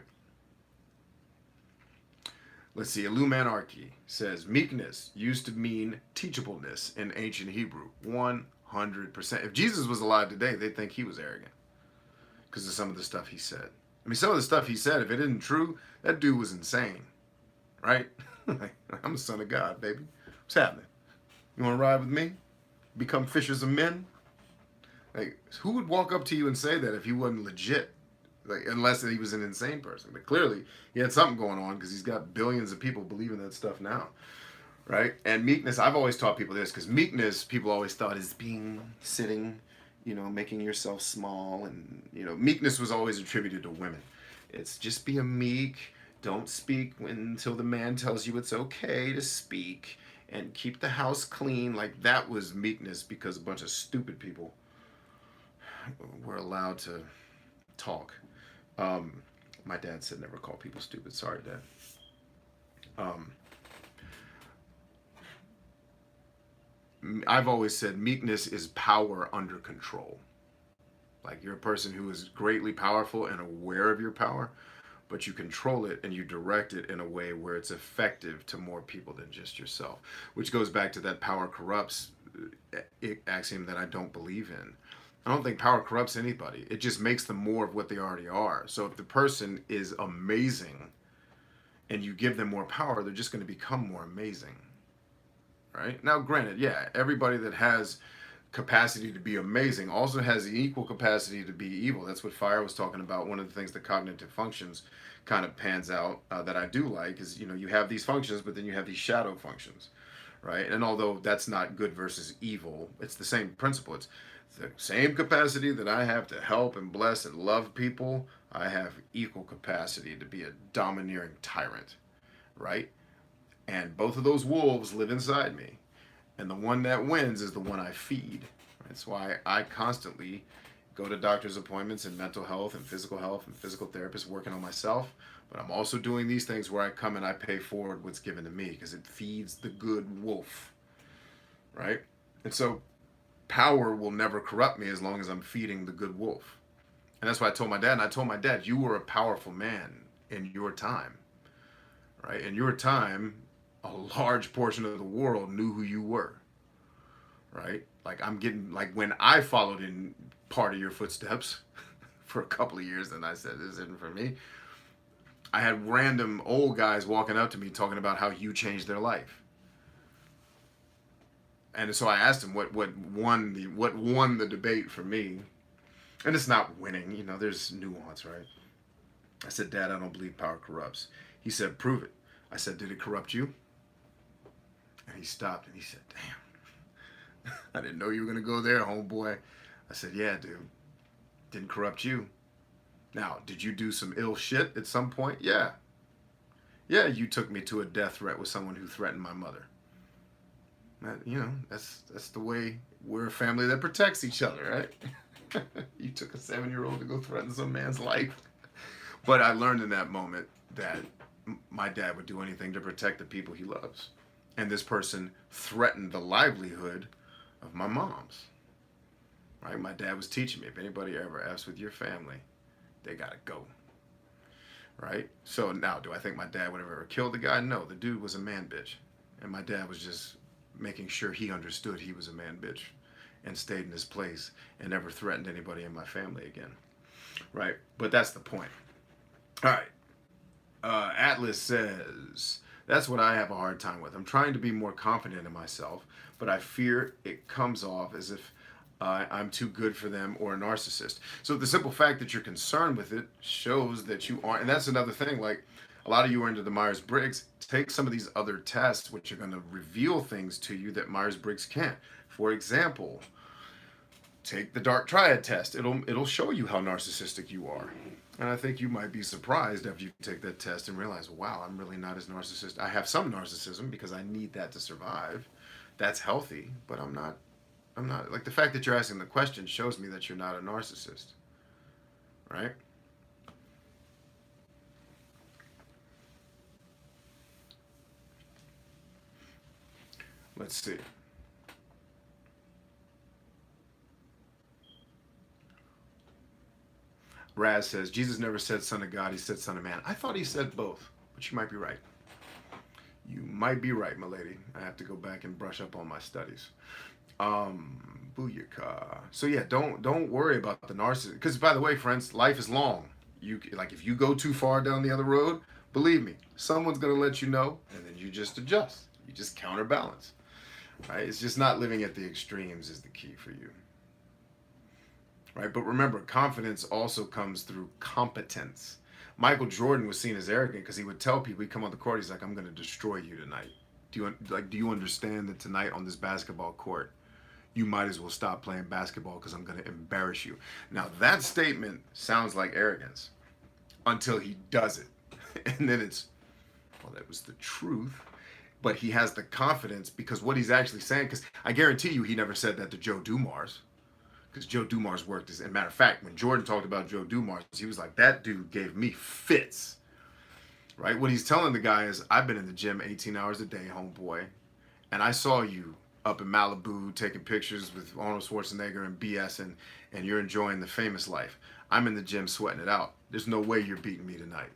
Let's see. Illuminarchy says meekness used to mean teachableness in ancient Hebrew. 100%. If Jesus was alive today, they'd think he was arrogant because of some of the stuff he said. I mean, some of the stuff he said, if it isn't true, that dude was insane, right? Like, I'm the son of God, baby. What's happening? You want to ride with me? Become fishers of men? Like, who would walk up to you and say that if he wasn't legit? Like, unless he was an insane person. But clearly, he had something going on because he's got billions of people believing that stuff now, right? And meekness, I've always taught people this, because meekness, people always thought is sitting, making yourself small. And, meekness was always attributed to women. It's just be a meek, don't speak until the man tells you it's okay to speak, and keep the house clean. Like, that was meekness, because a bunch of stupid people were allowed to talk. My dad said never call people stupid. Sorry, Dad. I've always said meekness is power under control. Like, you're a person who is greatly powerful and aware of your power, but you control it and you direct it in a way where it's effective to more people than just yourself, which goes back to that power corrupts axiom that I don't believe in. I don't think power corrupts anybody. It just makes them more of what they already are. So if the person is amazing and you give them more power, they're just going to become more amazing. Right? Now, granted, yeah, everybody that has capacity to be amazing also has the equal capacity to be evil. That's what Fire was talking about. One of the things the cognitive functions kind of pans out that I do like is, you have these functions, but then you have these shadow functions, right? And although that's not good versus evil, it's the same principle. It's the same capacity that I have to help and bless and love people. I have equal capacity to be a domineering tyrant, right? And both of those wolves live inside me. And the one that wins is the one I feed. That's why I constantly go to doctor's appointments and mental health and physical therapists working on myself. But I'm also doing these things where I come and I pay forward what's given to me, because it feeds the good wolf, right? And so power will never corrupt me as long as I'm feeding the good wolf. And that's why I told my dad, you were a powerful man in your time, right? In your time, a large portion of the world knew who you were, right? Like, when I followed in part of your footsteps for a couple of years, and I said, this isn't for me. I had random old guys walking up to me talking about how you changed their life. And so I asked him what won the debate for me. And it's not winning, there's nuance, right? I said, Dad, I don't believe power corrupts. He said, prove it. I said, did it corrupt you? And he stopped and he said, damn, I didn't know you were going to go there, homeboy. I said, yeah, dude, didn't corrupt you. Now, did you do some ill shit at some point? Yeah. Yeah, you took me to a death threat with someone who threatened my mother. That's the way we're a family that protects each other, right? You took a 7-year-old to go threaten some man's life. But I learned in that moment that my dad would do anything to protect the people he loves. And this person threatened the livelihood of my mom's. Right? My dad was teaching me, if anybody ever F's with your family, they gotta go. Right? So now, do I think my dad would have ever killed the guy? No, the dude was a man bitch. And my dad was just making sure he understood he was a man bitch. and stayed in this place and never threatened anybody in my family again. Right? But that's the point. All right. Atlas says, that's what I have a hard time with. I'm trying to be more confident in myself, but I fear it comes off as if I'm too good for them or a narcissist. So the simple fact that you're concerned with it shows that you aren't. And that's another thing. Like, a lot of you are into the Myers-Briggs. Take some of these other tests, which are going to reveal things to you that Myers-Briggs can't. For example, take the dark triad test. It'll show you how narcissistic you are. And I think you might be surprised after you take that test and realize, wow, I'm really not as narcissistic. I have some narcissism because I need that to survive. That's healthy, but I'm not like, the fact that you're asking the question shows me that you're not a narcissist. Right? Let's see. Raz says, Jesus never said son of God, he said son of man. I thought he said both, but you might be right. You might be right, my lady. I have to go back and brush up on my studies. Booyaka. So yeah, don't worry about the narcissist. Because by the way, friends, life is long. You like, if you go too far down the other road, believe me, someone's gonna let you know, and then you just adjust. You just counterbalance. Right? It's just not living at the extremes is the key for you. Right? But remember, confidence also comes through competence. Michael Jordan was seen as arrogant because he would tell people, he'd come on the court, he's like, I'm going to destroy you tonight. Do you understand that tonight on this basketball court, you might as well stop playing basketball because I'm going to embarrass you. Now, that statement sounds like arrogance until he does it. And then it's, well, that was the truth. But he has the confidence because what he's actually saying, because I guarantee you he never said that to Joe Dumars. Because Joe Dumars worked as, and matter of fact, when Jordan talked about Joe Dumars, he was like, that dude gave me fits. Right? What he's telling the guy is, I've been in the gym 18 hours a day, homeboy, and I saw you up in Malibu taking pictures with Arnold Schwarzenegger and BS, and you're enjoying the famous life. I'm in the gym sweating it out. There's no way you're beating me tonight.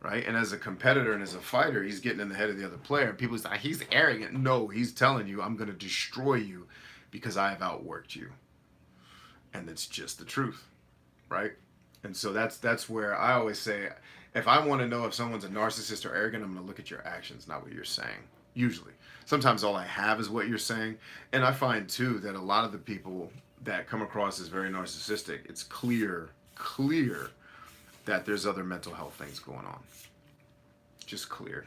Right? And as a competitor and as a fighter, he's getting in the head of the other player. And people say, he's arrogant. No, he's telling you, I'm going to destroy you because I have outworked you. And it's just the truth, right? And so that's where I always say, if I want to know if someone's a narcissist or arrogant, I'm going to look at your actions, not what you're saying. Usually. Sometimes all I have is what you're saying. And I find, too, that a lot of the people that come across as very narcissistic, it's clear that there's other mental health things going on. Just clear.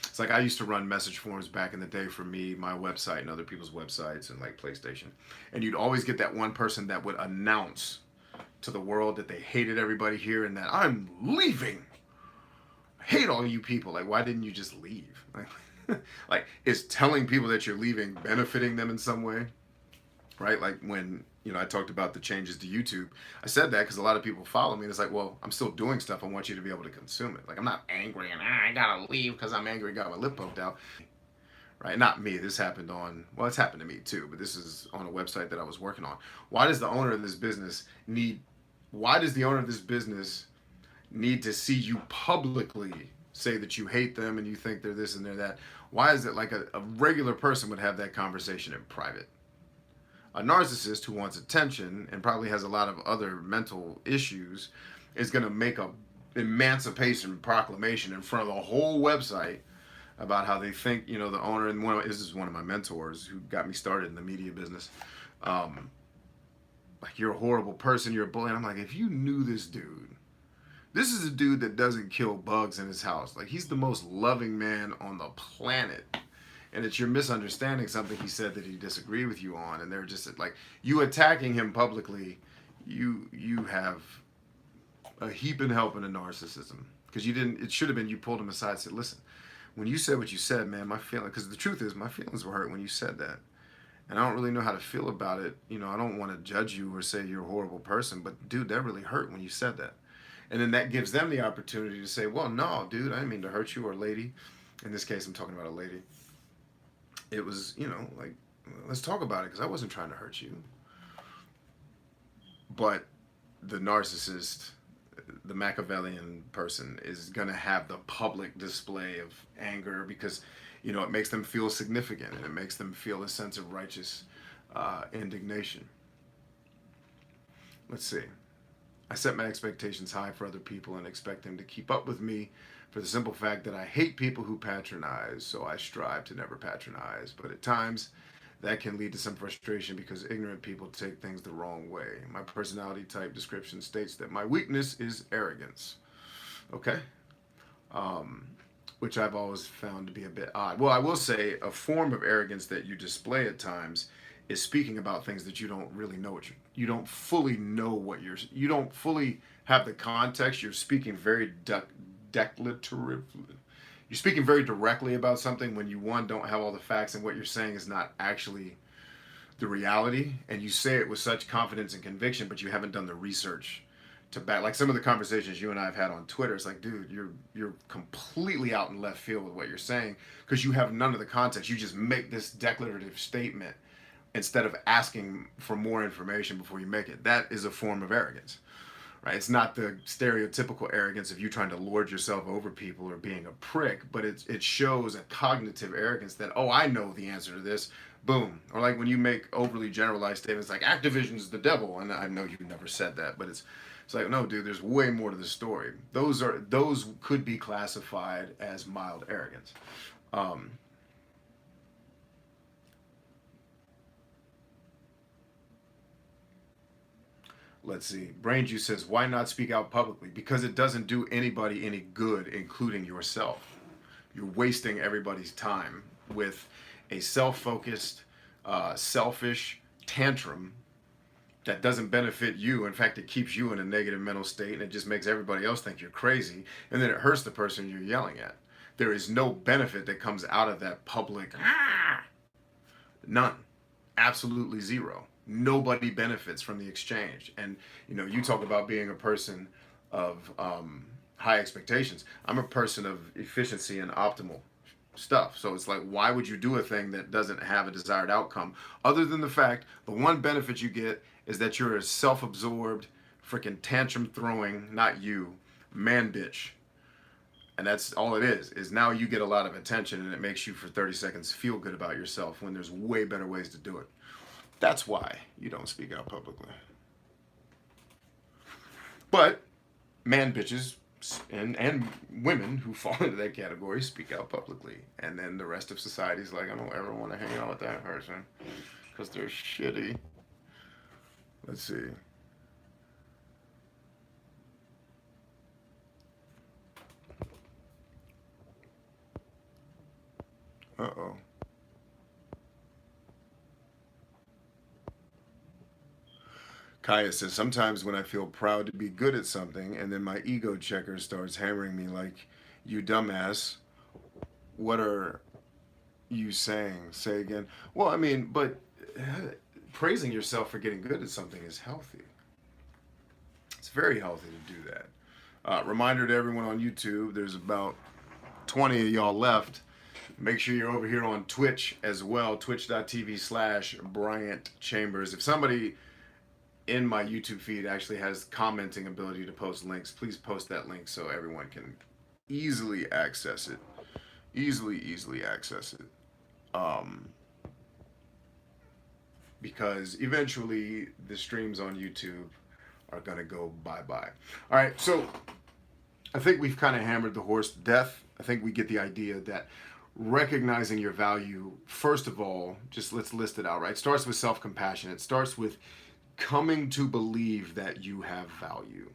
It's like I used to run message forums back in the day for me, my website, and other people's websites, and like PlayStation. And you'd always get that one person that would announce to the world that they hated everybody here and that I'm leaving. I hate all you people. Like, why didn't you just leave? Like, is telling people that you're leaving benefiting them in some way? Right? Like when, I talked about the changes to YouTube. I said that because a lot of people follow me. And it's like, well, I'm still doing stuff. I want you to be able to consume it. Like, I'm not angry and I gotta leave because I'm angry and got my lip poked out. Right? Not me. This happened on, well, it's happened to me too, but this is on a website that I was working on. Why does the owner of this business need to see you publicly say that you hate them and you think they're this and they're that? Why is it like a regular person would have that conversation in private? A narcissist who wants attention and probably has a lot of other mental issues is going to make a emancipation proclamation in front of the whole website about how they think, the owner, and this is one of my mentors who got me started in the media business. Like, you're a horrible person, you're a bully. And I'm like, if you knew this dude, this is a dude that doesn't kill bugs in his house. Like, he's the most loving man on the planet. And it's you're misunderstanding something he said that he disagreed with you on, and they're just like, you attacking him publicly, you have a heaping helping in narcissism, because you didn't. It should have been you pulled him aside and said, listen, when you said what you said, man, my feeling, because the truth is my feelings were hurt when you said that, and I don't really know how to feel about it. I don't want to judge you or say you're a horrible person, but dude, that really hurt when you said that, and then that gives them the opportunity to say, well, no, dude, I didn't mean to hurt you, or lady. In this case, I'm talking about a lady. It was, like, let's talk about it because I wasn't trying to hurt you. But the narcissist, the Machiavellian person, is going to have the public display of anger because, it makes them feel significant and it makes them feel a sense of righteous indignation. Let's see. I set my expectations high for other people and expect them to keep up with me for the simple fact that I hate people who patronize, so I strive to never patronize. But at times, that can lead to some frustration because ignorant people take things the wrong way. My personality type description states that my weakness is arrogance. Okay. Which I've always found to be a bit odd. Well, I will say a form of arrogance that you display at times is speaking about things that you don't really know you don't fully know what you don't fully have the context. You're speaking very declaratively. You're speaking very directly about something when you one don't have all the facts and what you're saying is not actually the reality, and you say it with such confidence and conviction, but you haven't done the research to back. Like some of the conversations you and I have had on Twitter, it's like, dude, you're completely out in left field with what you're saying because you have none of the context. You just make this declarative statement instead of asking for more information before you make it. That is a form of arrogance, right? It's not the stereotypical arrogance of you trying to lord yourself over people or being a prick, but it shows a cognitive arrogance that, oh, I know the answer to this. Boom. Or like when you make overly generalized statements like Activision's the devil, and I know you never said that, but it's like, no, dude, there's way more to the story. Those could be classified as mild arrogance. Let's see. Brain Juice says, why not speak out publicly? Because it doesn't do anybody any good, including yourself. You're wasting everybody's time with a self-focused, selfish tantrum that doesn't benefit you. In fact, it keeps you in a negative mental state and it just makes everybody else think you're crazy. And then it hurts the person you're yelling at. There is no benefit that comes out of that public. None. Absolutely zero. Nobody benefits from the exchange. And, you talk about being a person of high expectations. I'm a person of efficiency and optimal stuff. So it's like, why would you do a thing that doesn't have a desired outcome other than the fact the one benefit you get is that you're a self-absorbed, freaking tantrum throwing, not you, man bitch. And that's all it is now you get a lot of attention and it makes you for 30 seconds feel good about yourself when there's way better ways to do it. That's why you don't speak out publicly. But man bitches and women who fall into that category speak out publicly. And then the rest of society's like, I don't ever want to hang out with that person because they're shitty. Let's see. Uh-oh. Kaya says, sometimes when I feel proud to be good at something and then my ego checker starts hammering me like, you dumbass, what are you saying? Say again. Well, I mean, but praising yourself for getting good at something is healthy. It's very healthy to do that. Reminder to everyone on YouTube, there's about 20 of y'all left. Make sure you're over here on Twitch as well, twitch.tv/Bryant Chambers. If somebody in my YouTube feed actually has commenting ability to post links, please post that link so everyone can easily access it. Easily access it. Because eventually the streams on YouTube are going to go bye-bye. All right, so I think we've kind of hammered the horse to death. I think we get the idea that recognizing your value, first of all, just let's list it out, right? It starts with self-compassion. It starts with coming to believe that you have value,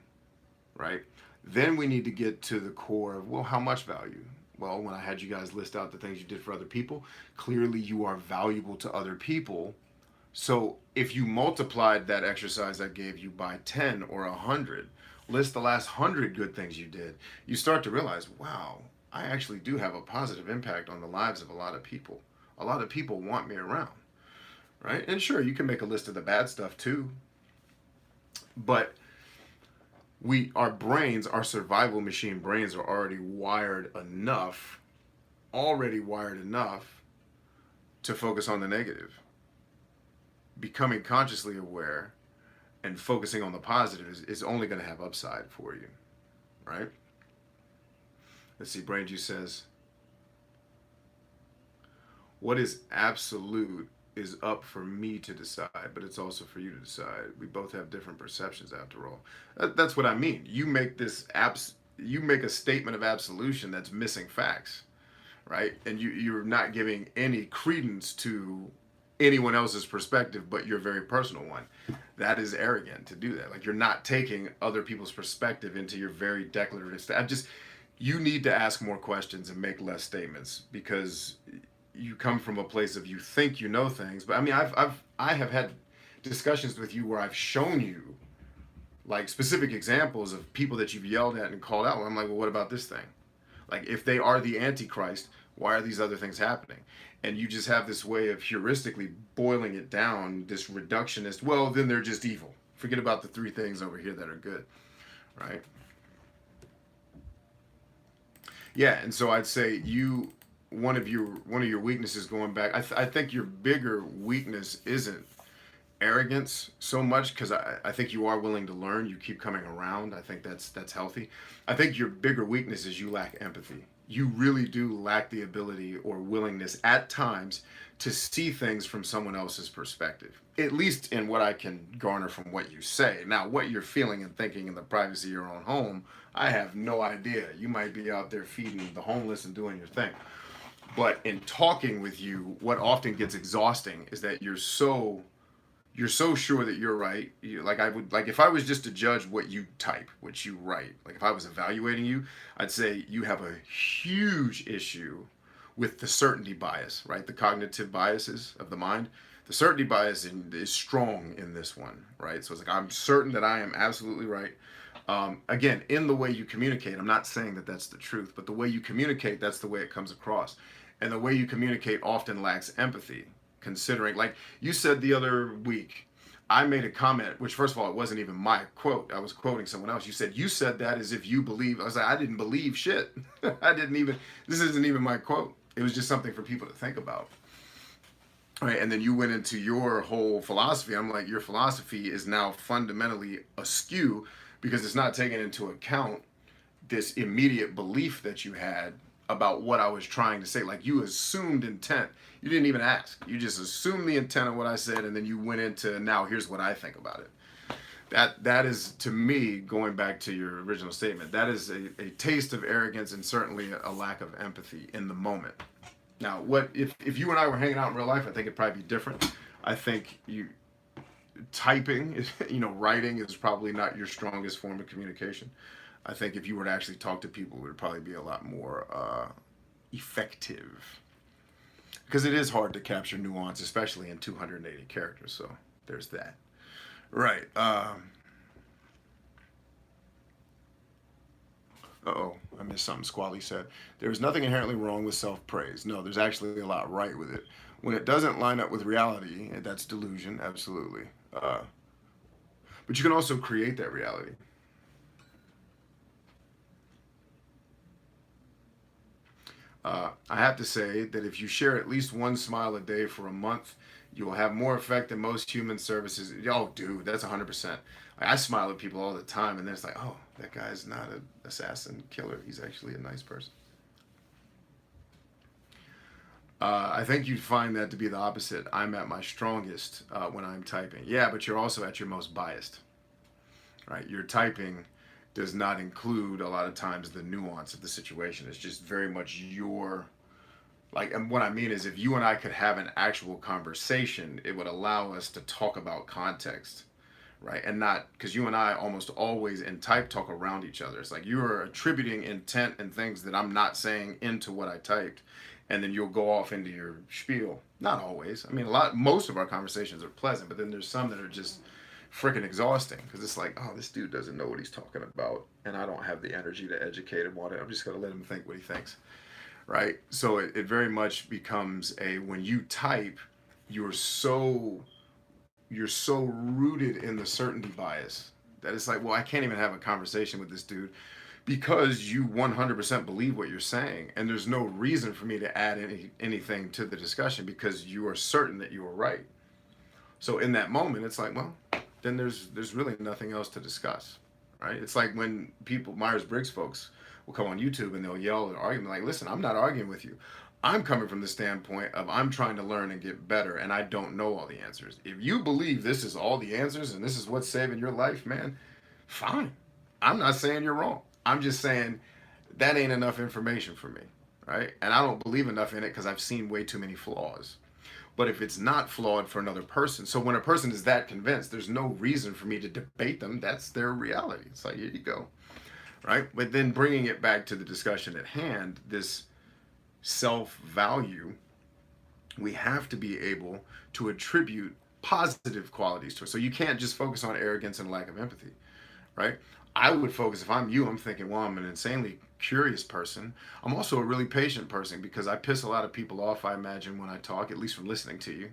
right? Then we need to get to the core of, well, how much value? Well, when I had you guys list out the things you did for other people, clearly you are valuable to other people. So if you multiplied that exercise I gave you by 10 or 100, list the last 100 good things you did, you start to realize, wow, I actually do have a positive impact on the lives of a lot of people. A lot of people want me around. Right? And sure, you can make a list of the bad stuff too. But our brains, our survival machine brains are already wired enough to focus on the negative. Becoming consciously aware and focusing on the positive is only going to have upside for you. Right? Let's see, Brain Juice says, what is absolute is up for me to decide, but it's also for you to decide. We both have different perceptions after all. That's what I mean. You make a statement of absolution that's missing facts, right? And you're not giving any credence to anyone else's perspective but your very personal one. That is arrogant to do that. Like, you're not taking other people's perspective into your very declarative you need to ask more questions and make less statements, because you come from a place of you think you know things. But I mean, I have had discussions with you where I've shown you like specific examples of people that you've yelled at and called out. I'm like, well, what about this thing? Like, if they are the Antichrist, why are these other things happening? And you just have this way of heuristically boiling it down, this reductionist, well, then they're just evil. Forget about the three things over here that are good, right? Yeah, and so I'd say one of your weaknesses going back, I think your bigger weakness isn't arrogance so much, because I think you are willing to learn. You keep coming around. I think that's healthy. I think your bigger weakness is you lack empathy. You really do lack the ability or willingness at times to see things from someone else's perspective, at least in what I can garner from what you say. Now, what you're feeling and thinking in the privacy of your own home, I have no idea. You might be out there feeding the homeless and doing your thing. But in talking with you, what often gets exhausting is that you're so sure that you're right. Like if I was just to judge what you type, what you write, like if I was evaluating you, I'd say you have a huge issue with the certainty bias, right? The cognitive biases of the mind. The certainty bias is strong in this one, right? So it's like, I'm certain that I am absolutely right. Again, in the way you communicate, I'm not saying that that's the truth, but the way you communicate, that's the way it comes across. And the way you communicate often lacks empathy, considering, like you said the other week, I made a comment, which first of all, it wasn't even my quote. I was quoting someone else. You said that as if you believe. I was like, I didn't believe shit. This isn't even my quote. It was just something for people to think about. Right, and then you went into your whole philosophy. I'm like, your philosophy is now fundamentally askew, because it's not taking into account this immediate belief that you had about what I was trying to say. Like, you assumed intent. You didn't even ask. You just assumed the intent of what I said, and then you went into, now here's what I think about it. That is, to me, going back to your original statement, that is a taste of arrogance, and certainly a lack of empathy in the moment. Now, what if you and I were hanging out in real life, I think it'd probably be different. I think typing, writing is probably not your strongest form of communication. I think if you were to actually talk to people, it would probably be a lot more effective. Because it is hard to capture nuance, especially in 280 characters. So there's that. Right. Uh-oh, I missed something Squally said. There's nothing inherently wrong with self-praise. No, there's actually a lot right with it. When it doesn't line up with reality, that's delusion, absolutely. But you can also create that reality. I have to say that if you share at least one smile a day for a month, you will have more effect than most human services. Oh, dude, that's 100%. I smile at people all the time, and then it's like, oh, that guy's not an assassin killer. He's actually a nice person. I think you'd find that to be the opposite. I'm at my strongest when I'm typing. Yeah, but you're also at your most biased, right? Your typing does not include a lot of times the nuance of the situation. It's just very much and what I mean is, if you and I could have an actual conversation, it would allow us to talk about context, right? And not, because you and I almost always in type talk around each other. It's like you are attributing intent and things that I'm not saying into what I typed, and then you'll go off into your spiel. Not always. I mean, most of our conversations are pleasant, but then there's some that are just freaking exhausting, because it's like, oh, this dude doesn't know what he's talking about, and I don't have the energy to educate him on it. I'm just going to let him think what he thinks, right? So it very much becomes when you type, you're so rooted in the certainty bias that it's like, well, I can't even have a conversation with this dude because you 100% believe what you're saying, and there's no reason for me to add anything to the discussion because you are certain that you are right. So in that moment, it's like, well, then there's really nothing else to discuss, right? It's like when Myers-Briggs folks will come on YouTube and they'll yell and argue, like, listen, I'm not arguing with you. I'm coming from the standpoint of I'm trying to learn and get better, and I don't know all the answers. If you believe this is all the answers and this is what's saving your life, man, fine. I'm not saying you're wrong. I'm just saying that ain't enough information for me, right? And I don't believe enough in it because I've seen way too many flaws. But if it's not flawed for another person, so when a person is that convinced, there's no reason for me to debate them. That's their reality. It's like, here you go, right? But then bringing it back to the discussion at hand, this self-value, we have to be able to attribute positive qualities to it. So you can't just focus on arrogance and lack of empathy, right? I would focus, if I'm you, I'm thinking, well, I'm an insanely curious person. I'm also a really patient person because I piss a lot of people off, I imagine, when I talk, at least from listening to you.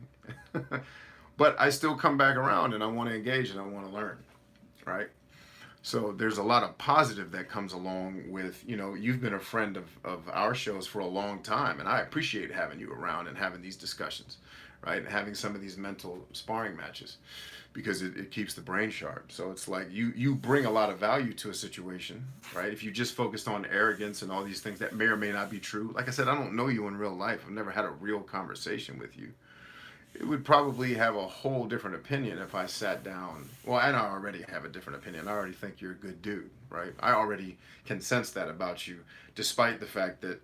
But I still come back around and I want to engage and I want to learn, right? So there's a lot of positive that comes along with, you've been a friend of our shows for a long time, and I appreciate having you around and having these discussions, right? And having some of these mental sparring matches because it keeps the brain sharp. So it's like you bring a lot of value to a situation, right? If you just focused on arrogance and all these things that may or may not be true. Like I said, I don't know you in real life. I've never had a real conversation with you. It would probably have a whole different opinion if I sat down. Well, and I already have a different opinion. I already think you're a good dude, right? I already can sense that about you, despite the fact that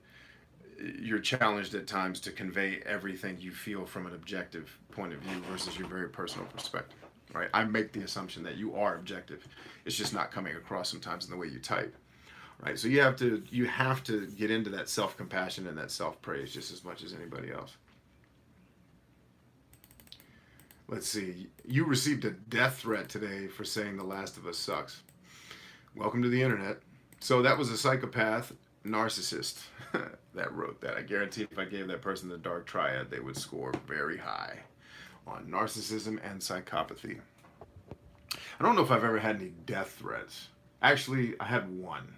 you're challenged at times to convey everything you feel from an objective point of view versus your very personal perspective, right? I make the assumption that you are objective. It's just not coming across sometimes in the way you type, right? So you have to get into that self-compassion and that self-praise just as much as anybody else. Let's see. You received a death threat today for saying The Last of Us sucks. Welcome to the internet. So that was a psychopath narcissist that wrote that. I guarantee if I gave that person the dark triad, they would score very high on narcissism and psychopathy. I don't know if I've ever had any death threats. Actually, I had one.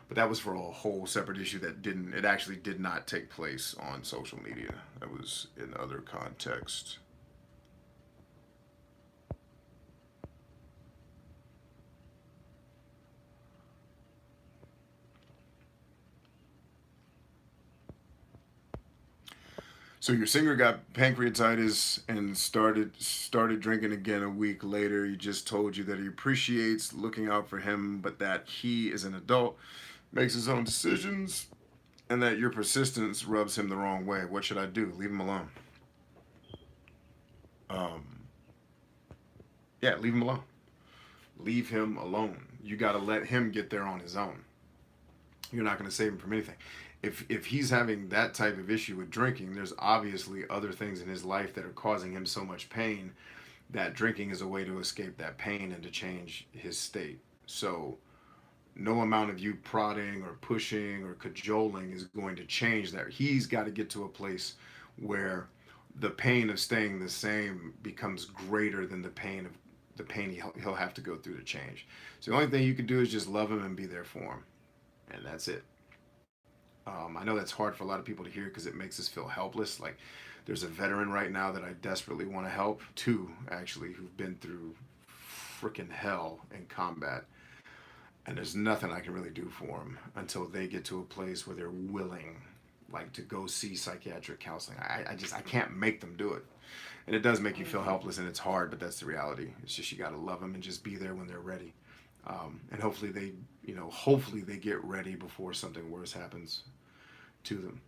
But that was for a whole separate issue it actually did not take place on social media. That was in other context. So your singer got pancreatitis and started drinking again a week later. He just told you that he appreciates looking out for him, but that he is an adult, makes his own decisions, and that your persistence rubs him the wrong way. What should I do? Leave him alone. Um, yeah, leave him alone. Leave him alone. You got to let him get there on his own. You're not going to save him from anything. If he's having that type of issue with drinking, there's obviously other things in his life that are causing him so much pain that drinking is a way to escape that pain and to change his state. So no amount of you prodding or pushing or cajoling is going to change that. He's got to get to a place where the pain of staying the same becomes greater than the pain he'll have to go through to change. So the only thing you can do is just love him and be there for him, and that's it. I know that's hard for a lot of people to hear because it makes us feel helpless. Like there's a veteran right now that I desperately want to help, two actually, who've been through freaking hell in combat, and there's nothing I can really do for them until they get to a place where they're willing, like, to go see psychiatric counseling. I can't make them do it, and it does make you feel helpless and it's hard, but that's the reality. It's just you got to love them and just be there when they're ready, and hopefully they get ready before something worse happens to them.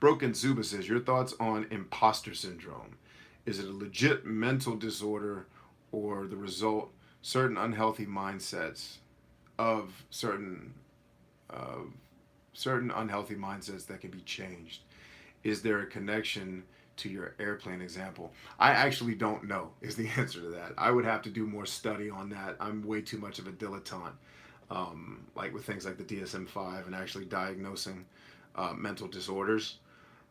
Broken Zuba says, your thoughts on imposter syndrome. Is it a legit mental disorder or the result certain unhealthy mindsets of certain unhealthy mindsets that can be changed? Is there a connection to your airplane example? I actually don't know is the answer to that. I would have to do more study on that. I'm way too much of a dilettante, like with things like the DSM-5 and actually diagnosing mental disorders.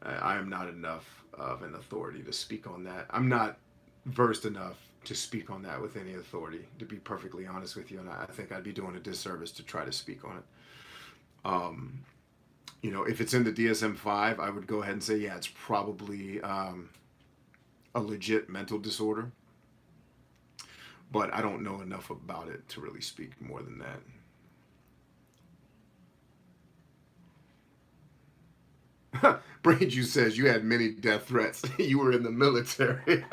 I am not enough of an authority to speak on that. I'm not versed enough to speak on that with any authority, to be perfectly honest with you, and I think I'd be doing a disservice to try to speak on it. If it's in the DSM-5, I would go ahead and say, yeah, it's probably a legit mental disorder, but I don't know enough about it to really speak more than that. Brain Juice says you had many death threats. You were in the military.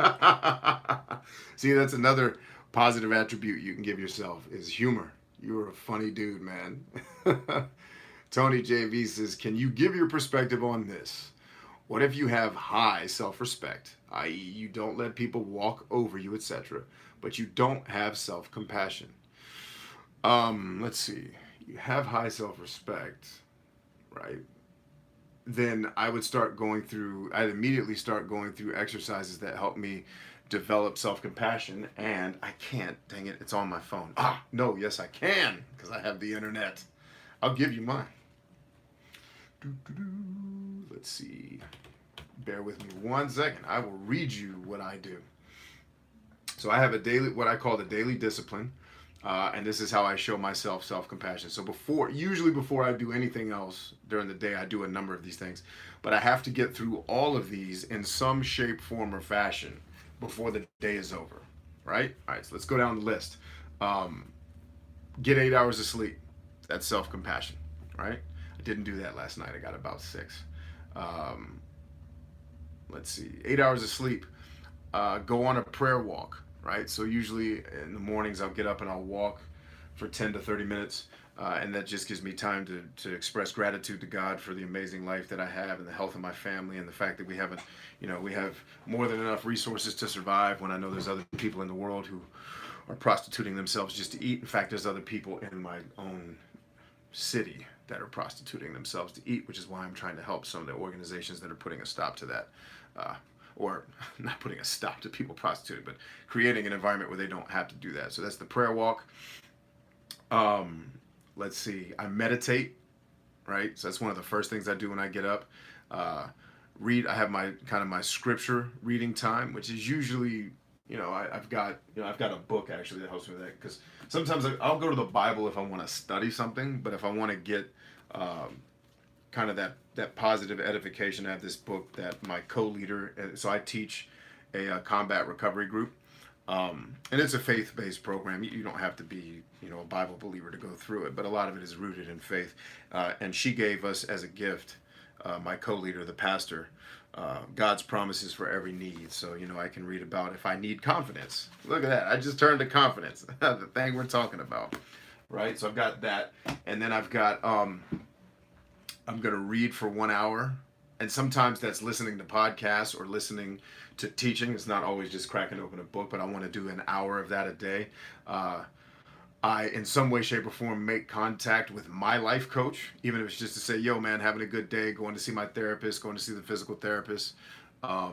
See, that's another positive attribute you can give yourself is humor. You were a funny dude, man. Tony JV says, can you give your perspective on this? What if you have high self-respect, i.e. you don't let people walk over you, etc., but you don't have self-compassion? Let's see. You have high self-respect, right? Then I'd immediately start going through exercises that help me develop self-compassion. And I can't, dang it, it's on my phone. No, yes I can, because I have the internet. I'll give you mine. Let's see. Bear with me 1 second. I will read you what I do. So I have what I call the daily discipline. And this is how I show myself self-compassion. So usually before I do anything else during the day, I do a number of these things. But I have to get through all of these in some shape, form, or fashion before the day is over. Right? All right, so let's go down the list. Get 8 hours of sleep. That's self-compassion. Right? I didn't do that last night. I got about 6. Let's see. 8 hours of sleep. Go on a prayer walk. Right? So usually in the mornings I'll get up and I'll walk for 10 to 30 minutes. And that just gives me time to express gratitude to God for the amazing life that I have and the health of my family and the fact that we have more than enough resources to survive when I know there's other people in the world who are prostituting themselves just to eat. In fact, there's other people in my own city that are prostituting themselves to eat, which is why I'm trying to help some of the organizations that are putting a stop to that. Or not putting a stop to people prostituting, but creating an environment where they don't have to do that. So that's the prayer walk. Let's see. I meditate, right? So that's one of the first things I do when I get up. Read. I have my scripture reading time, which is usually, I've got a book actually that helps me with that, because sometimes I'll go to the Bible if I want to study something, but if I want to get kind of that positive edification, I have this book that my co-leader, so I teach a combat recovery group, and it's a faith-based program. You don't have to be a Bible believer to go through it, but a lot of it is rooted in faith, and she gave us as a gift, my co-leader, the pastor, God's promises for every need. So I can read about if I need confidence. Look at that, I just turned to confidence, the thing we're talking about, right? So I've got that, and then I've got I'm going to read for 1 hour. And sometimes that's listening to podcasts or listening to teaching. It's not always just cracking open a book, but I want to do an hour of that a day. I, in some way, shape, or form, make contact with my life coach, even if it's just to say, yo, man, having a good day, going to see my therapist, going to see the physical therapist. Had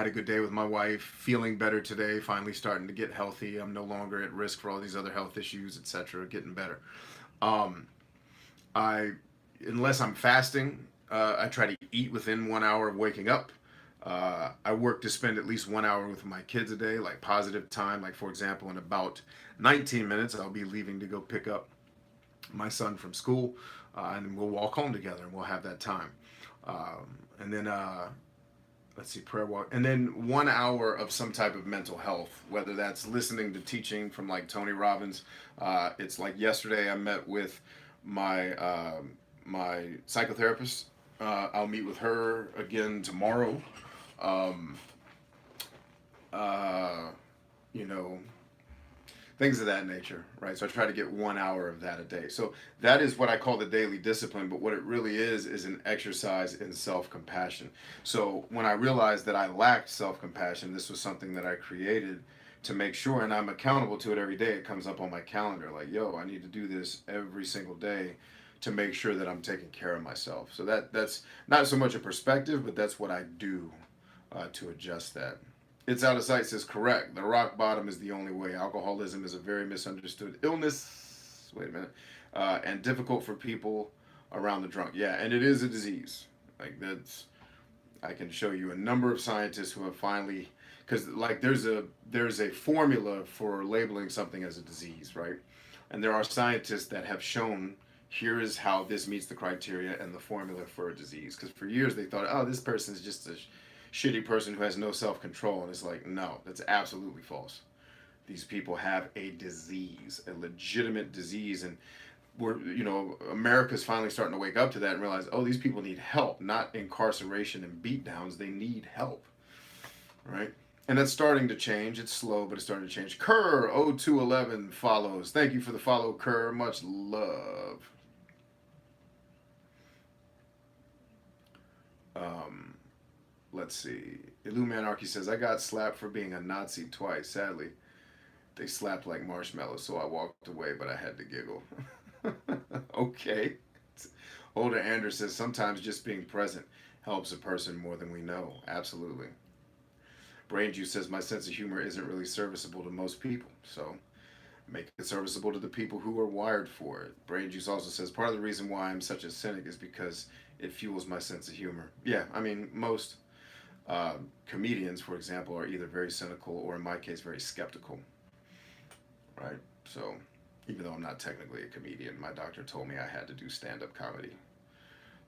a good day with my wife, feeling better today, finally starting to get healthy. I'm no longer at risk for all these other health issues, etc., getting better. Unless I'm fasting, I try to eat within 1 hour of waking up. I work to spend at least 1 hour with my kids a day, like positive time. Like, for example, in about 19 minutes, I'll be leaving to go pick up my son from school, and we'll walk home together, and we'll have that time. And then, let's see, prayer walk. And then 1 hour of some type of mental health, whether that's listening to teaching from like Tony Robbins. It's like yesterday I met with my psychotherapist. I'll meet with her again tomorrow. Things of that nature, right? So I try to get 1 hour of that a day. So that is what I call the daily discipline, but what it really is an exercise in self-compassion. So when I realized that I lacked self-compassion, this was something that I created to make sure, and I'm accountable to it every day. It comes up on my calendar like, yo, I need to do this every single day to make sure that I'm taking care of myself. So that's not so much a perspective, but that's what I do to adjust that. It's Out of Sight says, correct. The rock bottom is the only way. Alcoholism is a very misunderstood illness. Wait a minute. And difficult for people around the drunk. Yeah, and it is a disease. I can show you a number of scientists who have finally, because there's a formula for labeling something as a disease, right? And there are scientists that have shown, here is how this meets the criteria and the formula for a disease. Because for years they thought, oh, this person is just a shitty person who has no self-control. And it's like, no, that's absolutely false. These people have a disease, a legitimate disease. And America's finally starting to wake up to that and realize, oh, these people need help, not incarceration and beatdowns. They need help, right? And that's starting to change. It's slow, but it's starting to change. Kerr0211 follows. Thank you for the follow, Kerr. Much love. Um, let's see. Illuminarchy says, I got slapped for being a Nazi twice. Sadly, they slapped like marshmallows, so I walked away, but I had to giggle. Okay. Older Anders says, sometimes just being present helps a person more than we know. Absolutely. Brain Juice says, my sense of humor isn't really serviceable to most people, so make it serviceable to the people who are wired for it. Brain Juice also says, part of the reason why I'm such a cynic is because it fuels my sense of humor. Yeah, I mean, most comedians, for example, are either very cynical or, in my case, very skeptical, right? So, even though I'm not technically a comedian, my doctor told me I had to do stand-up comedy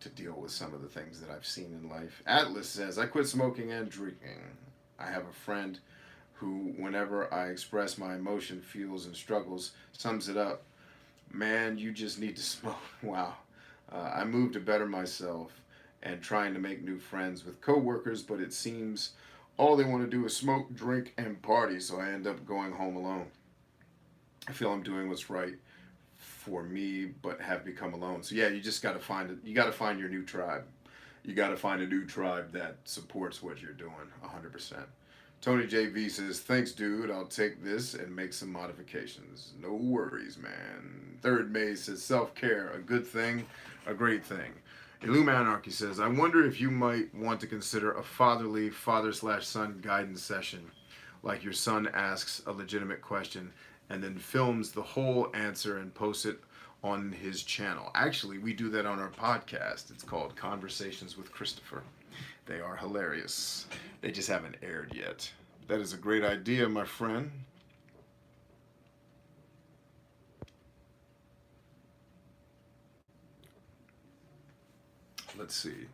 to deal with some of the things that I've seen in life. Atlas says, I quit smoking and drinking. I have a friend who, whenever I express my emotion, feels, and struggles, sums it up. Man, you just need to smoke. Wow. I moved to better myself and trying to make new friends with coworkers, but it seems all they want to do is smoke, drink, and party, so I end up going home alone. I feel I'm doing what's right for me, but have become alone. So yeah, you just got to find it. You got to find your new tribe. You got to find a new tribe that supports what you're doing 100%. Tony JV says, thanks, dude. I'll take this and make some modifications. No worries, man. Third May says, self-care, a good thing, a great thing. Illuminarchy says, I wonder if you might want to consider a fatherly father/son guidance session, like your son asks a legitimate question and then films the whole answer and posts it on his channel. Actually, we do that on our podcast. It's called Conversations with Christopher. They are hilarious. They just haven't aired yet. That is a great idea, my friend. Let's see.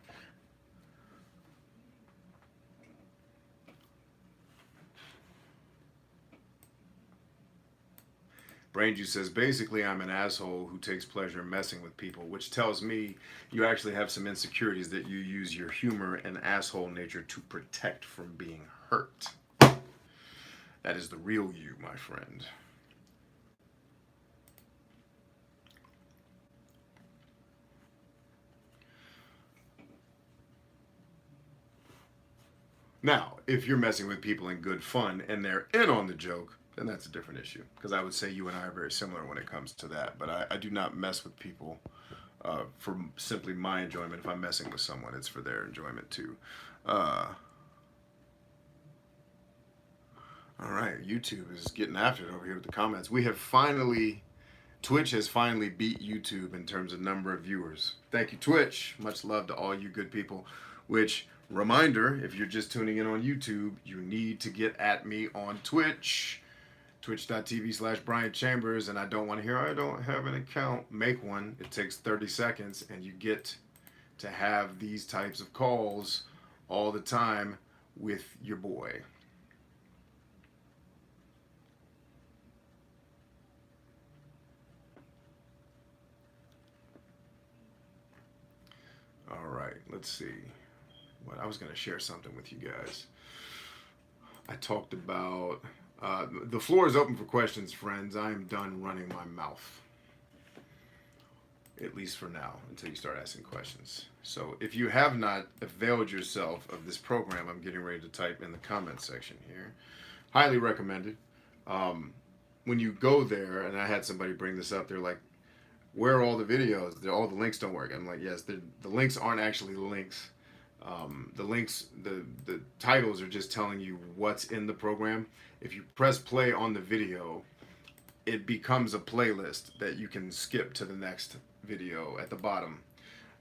Brain Juice says, basically, I'm an asshole who takes pleasure in messing with people, which tells me you actually have some insecurities that you use your humor and asshole nature to protect from being hurt. That is the real you, my friend. Now, if you're messing with people in good fun and they're in on the joke, then that's a different issue. Because I would say you and I are very similar when it comes to that. But I do not mess with people for simply my enjoyment. If I'm messing with someone, it's for their enjoyment too. All right, YouTube is getting after it over here with the comments. Twitch has finally beat YouTube in terms of number of viewers. Thank you, Twitch. Much love to all you good people. Which, reminder, if you're just tuning in on YouTube, you need to get at me on Twitch. Twitch.tv/Brian Chambers. And I don't want to hear, I don't have an account. Make one. It takes 30 seconds and you get to have these types of calls all the time with your boy. All right, let's see. What I was going to share something with you guys. I talked about the floor is open for questions, friends. I am done running my mouth, at least for now, until you start asking questions. So if you have not availed yourself of this program, I'm getting ready to type in the comment section here. Highly recommended. When you go there, and I had somebody bring this up, they're like, where are all the videos? All the links don't work. I'm like, yes, the links aren't actually links. The links, the titles are just telling you what's in the program. If you press play on the video, it becomes a playlist that you can skip to the next video at the bottom,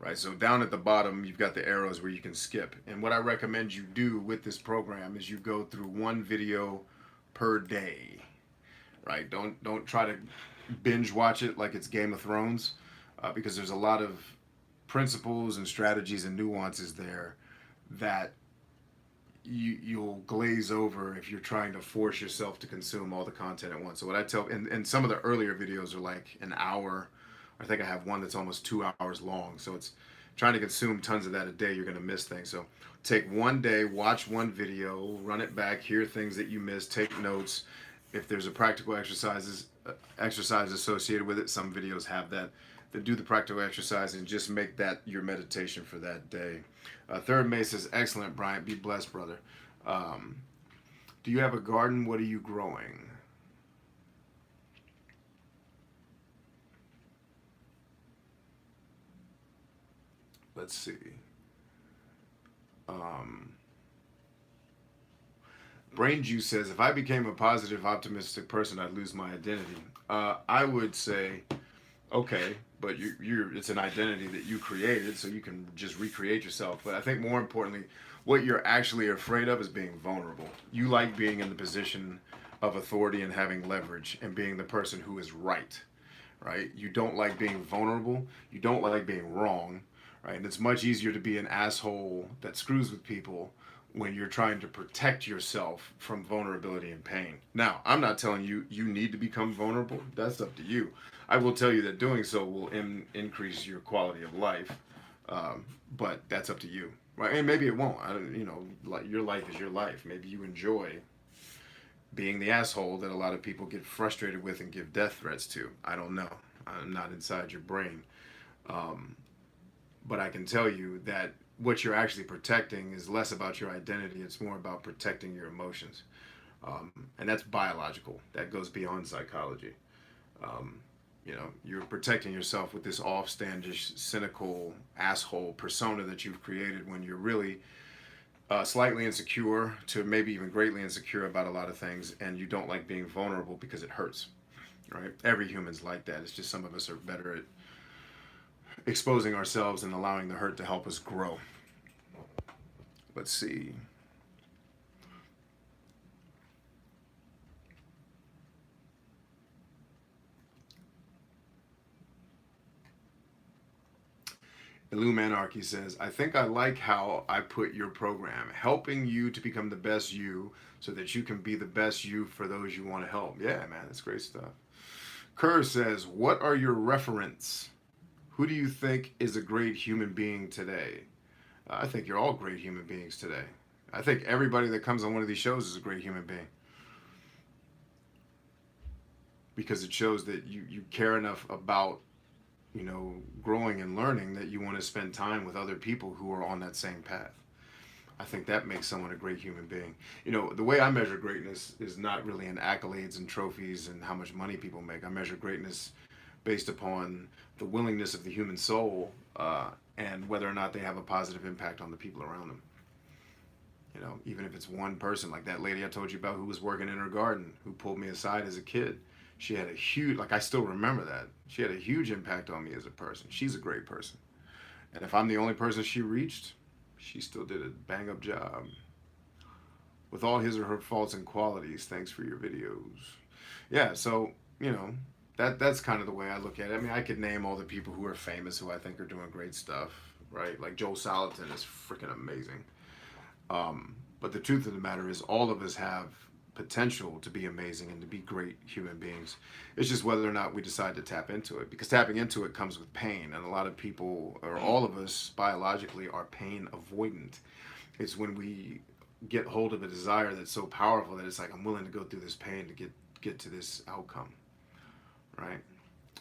right? So down at the bottom, you've got the arrows where you can skip. And what I recommend you do with this program is you go through one video per day, right? Don't try to binge watch it like it's Game of Thrones, because there's a lot of principles and strategies and nuances there that you'll glaze over if you're trying to force yourself to consume all the content at once. So what I tell, and some of the earlier videos are like an hour I think I have one that's almost 2 hours long. So it's trying to consume tons of that a day. You're going to miss things. So take one day, watch one video, run it back, hear things that you missed, take notes. If there's a practical exercise associated with it, some videos have that. Then do the practical exercise and just make that your meditation for that day. Third May says, excellent, Bryant. Be blessed, brother. Um, do you have a garden? What are you growing? Let's see. Um, Brain Juice says, if I became a positive, optimistic person, I'd lose my identity. I would say, okay, but it's an identity that you created, so you can just recreate yourself. But I think more importantly, what you're actually afraid of is being vulnerable. You like being in the position of authority and having leverage and being the person who is right, right? You don't like being vulnerable. You don't like being wrong, right? And it's much easier to be an asshole that screws with people when you're trying to protect yourself from vulnerability and pain. Now, I'm not telling you you need to become vulnerable. That's up to you. I will tell you that doing so will increase your quality of life, but that's up to you, right? And maybe it won't. Like your life is your life. Maybe you enjoy being the asshole that a lot of people get frustrated with and give death threats to. I don't know. I'm not inside your brain. Um, but I can tell you that what you're actually protecting is less about your identity. It's more about protecting your emotions. And that's biological. That goes beyond psychology. Um, you're protecting yourself with this offstandish, cynical, asshole persona that you've created when you're really slightly insecure to maybe even greatly insecure about a lot of things, and you don't like being vulnerable because it hurts. Right? Every human's like that. It's just some of us are better at exposing ourselves and allowing the hurt to help us grow. Let's see. Illumanarchy says, I think I like how I put your program, helping you to become the best you so that you can be the best you for those you want to help. Yeah, man, that's great stuff. Kerr says, what are your reference? Who do you think is a great human being today? I think you're all great human beings today. I think everybody that comes on one of these shows is a great human being. Because it shows that you care enough about, growing and learning that you want to spend time with other people who are on that same path. I think that makes someone a great human being. The way I measure greatness is not really in accolades and trophies and how much money people make. I measure greatness based upon the willingness of the human soul and whether or not they have a positive impact on the people around them. Even if it's one person, like that lady I told you about who was working in her garden, who pulled me aside as a kid. She had a huge, I still remember that. She had a huge impact on me as a person. She's a great person. And if I'm the only person she reached, she still did a bang up job. With all his or her faults and qualities, thanks for your videos. Yeah, so, that's kind of the way I look at it. I mean, I could name all the people who are famous who I think are doing great stuff, right? Like Joel Salatin is freaking amazing. But the truth of the matter is, all of us have potential to be amazing and to be great human beings. It's just whether or not we decide to tap into it, because tapping into it comes with pain, and a lot of people, or all of us biologically, are pain avoidant. It's when we get hold of a desire that's so powerful that it's like, I'm willing to go through this pain to get to this outcome, right?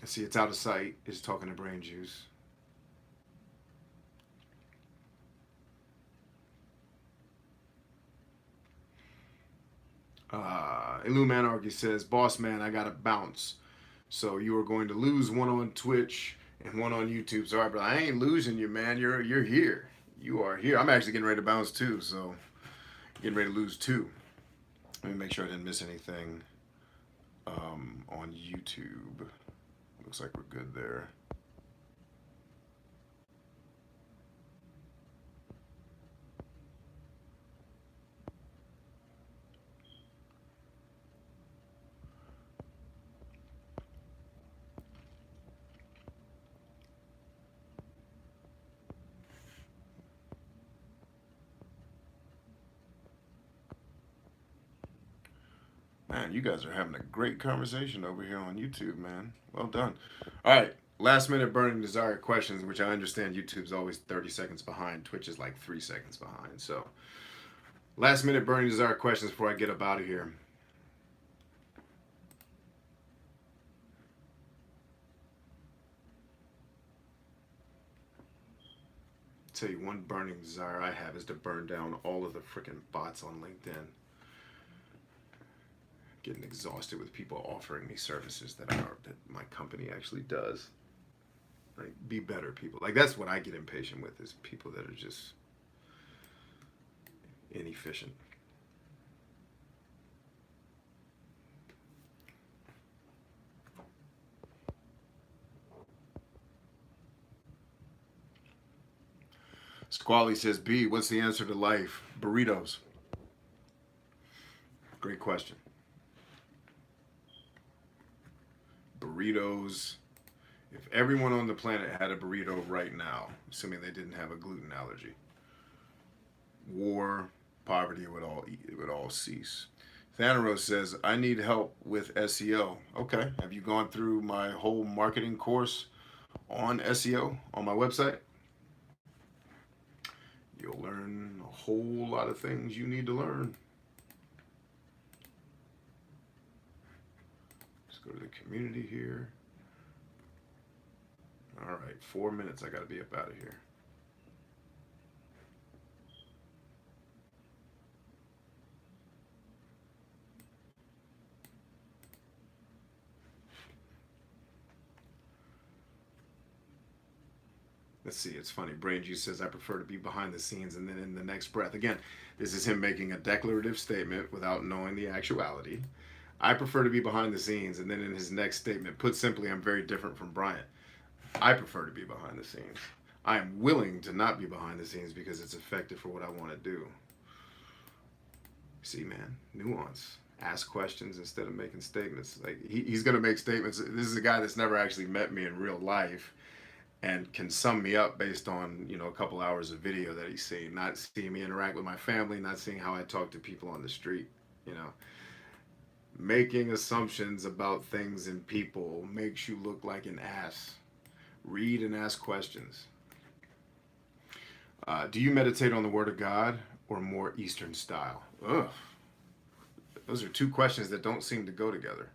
See, it's out of sight is talking to Brain Juice. Illumanarchy says, boss man, I gotta bounce. So you are going to lose one on Twitch and one on YouTube. Sorry, but I ain't losing you, man. You're here. You are here. I'm actually getting ready to bounce too, so getting ready to lose two. Let me make sure I didn't miss anything on YouTube. Looks like we're good there. Man, you guys are having a great conversation over here on YouTube, man. Well done. All right. Last minute burning desire questions, which I understand YouTube's always 30 seconds behind. Twitch is like 3 seconds behind. So, last minute burning desire questions before I get up out of here. Tell you one burning desire I have is to burn down all of the freaking bots on LinkedIn. Getting exhausted with people offering me services that my company actually does. Like, be better people. Like, that's what I get impatient with, is people that are just inefficient. Squally says, B, what's the answer to life? Burritos. Great question. Burritos. If everyone on the planet had a burrito right now, assuming they didn't have a gluten allergy, war, poverty would all cease. Thanaros says, I need help with SEO. Okay. Have you gone through my whole marketing course on SEO on my website? You'll learn a whole lot of things you need to learn. Let's go to the community here. All right, 4 minutes. I got to be up out of here. Let's see, it's funny. Brain Juice says, I prefer to be behind the scenes, and then in the next breath. Again, this is him making a declarative statement without knowing the actuality. I prefer to be behind the scenes, and then in his next statement, put simply, I'm very different from Brian. I prefer to be behind the scenes. I am willing to not be behind the scenes because it's effective for what I want to do. See, man, nuance. Ask questions instead of making statements. Like, he's going to make statements. This is a guy that's never actually met me in real life and can sum me up based on, a couple hours of video that he's seen, not seeing me interact with my family, not seeing how I talk to people on the street. Making assumptions about things and people makes you look like an ass. Read and ask questions. Do you meditate on the Word of God or more Eastern style? Ugh. Those are two questions that don't seem to go together.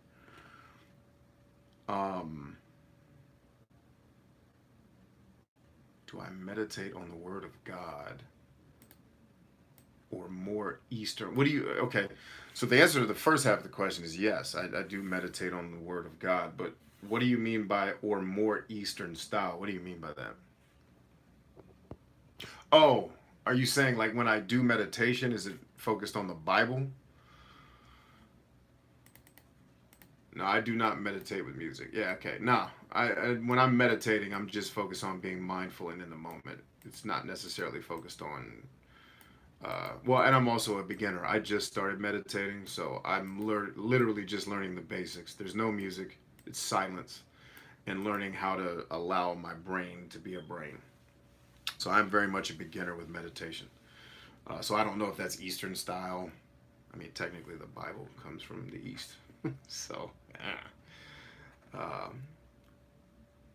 Do I meditate on the Word of God or more Eastern? Okay, so the answer to the first half of the question is yes, I do meditate on the Word of God, but what do you mean by or more Eastern style? What do you mean by that? Oh, are you saying like when I do meditation, is it focused on the Bible? No, I do not meditate with music. Yeah, okay. No, when I'm meditating, I'm just focused on being mindful and in the moment. It's not necessarily focused on. And I'm also a beginner. I just started meditating, so I'm literally just learning the basics. There's no music. It's silence, and learning how to allow my brain to be a brain. So I'm very much a beginner with meditation. So I don't know if that's Eastern style. I mean, technically the Bible comes from the East. So,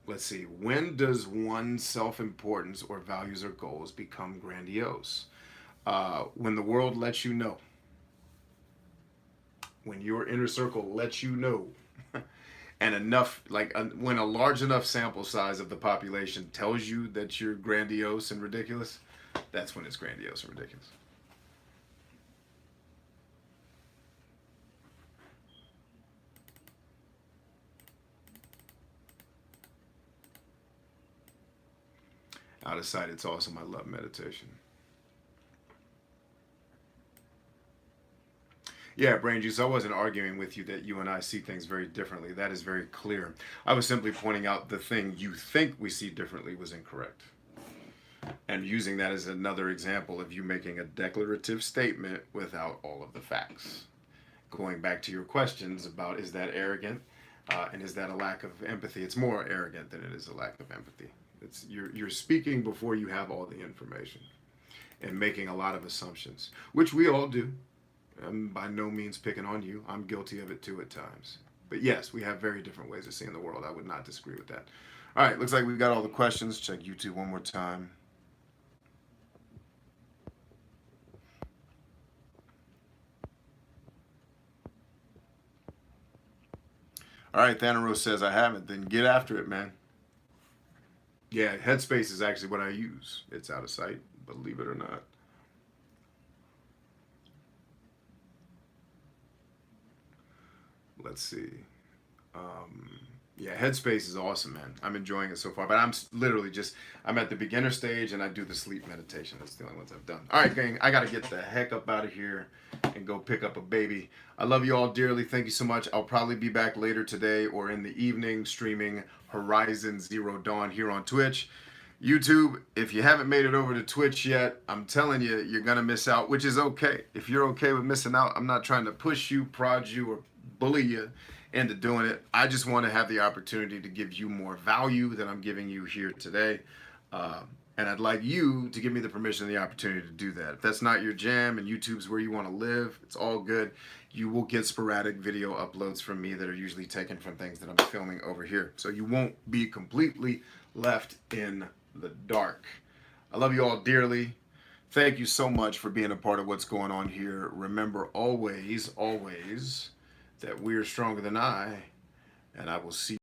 let's see. When does one's self-importance or values or goals become grandiose? When the world lets you know. When your inner circle lets you know. And enough, when a large enough sample size of the population tells you that you're grandiose and ridiculous, that's when it's grandiose and ridiculous. Out of sight, it's awesome. I love meditation. Yeah, Brain Juice, I wasn't arguing with you that you and I see things very differently. That is very clear. I was simply pointing out the thing you think we see differently was incorrect. And using that as another example of you making a declarative statement without all of the facts. Going back to your questions about is that arrogant and is that a lack of empathy? It's more arrogant than it is a lack of empathy. You're speaking before you have all the information and making a lot of assumptions, which we all do. I'm by no means picking on you. I'm guilty of it too at times. But yes, we have very different ways of seeing the world. I would not disagree with that. All right, looks like we've got all the questions. Check YouTube one more time. All right, Thanos says I haven't. Then get after it, man. Yeah, Headspace is actually what I use. It's out of sight, believe it or not. Let's see. Yeah, Headspace is awesome, man. I'm enjoying it so far. But I'm literally just, I'm at the beginner stage and I do the sleep meditation. That's the only ones I've done. All right, gang, I got to get the heck up out of here and go pick up a baby. I love you all dearly. Thank you so much. I'll probably be back later today or in the evening streaming Horizon Zero Dawn here on Twitch. YouTube, if you haven't made it over to Twitch yet, I'm telling you, you're going to miss out, which is okay. If you're okay with missing out, I'm not trying to push you, prod you, or bully you into doing it. I just want to have the opportunity to give you more value than I'm giving you here today. And I'd like you to give me the permission and the opportunity to do that. If that's not your jam and YouTube's where you want to live, it's all good. You will get sporadic video uploads from me that are usually taken from things that I'm filming over here. So you won't be completely left in the dark. I love you all dearly. Thank you so much for being a part of what's going on here. Remember always, always, that we are stronger than I, and I will see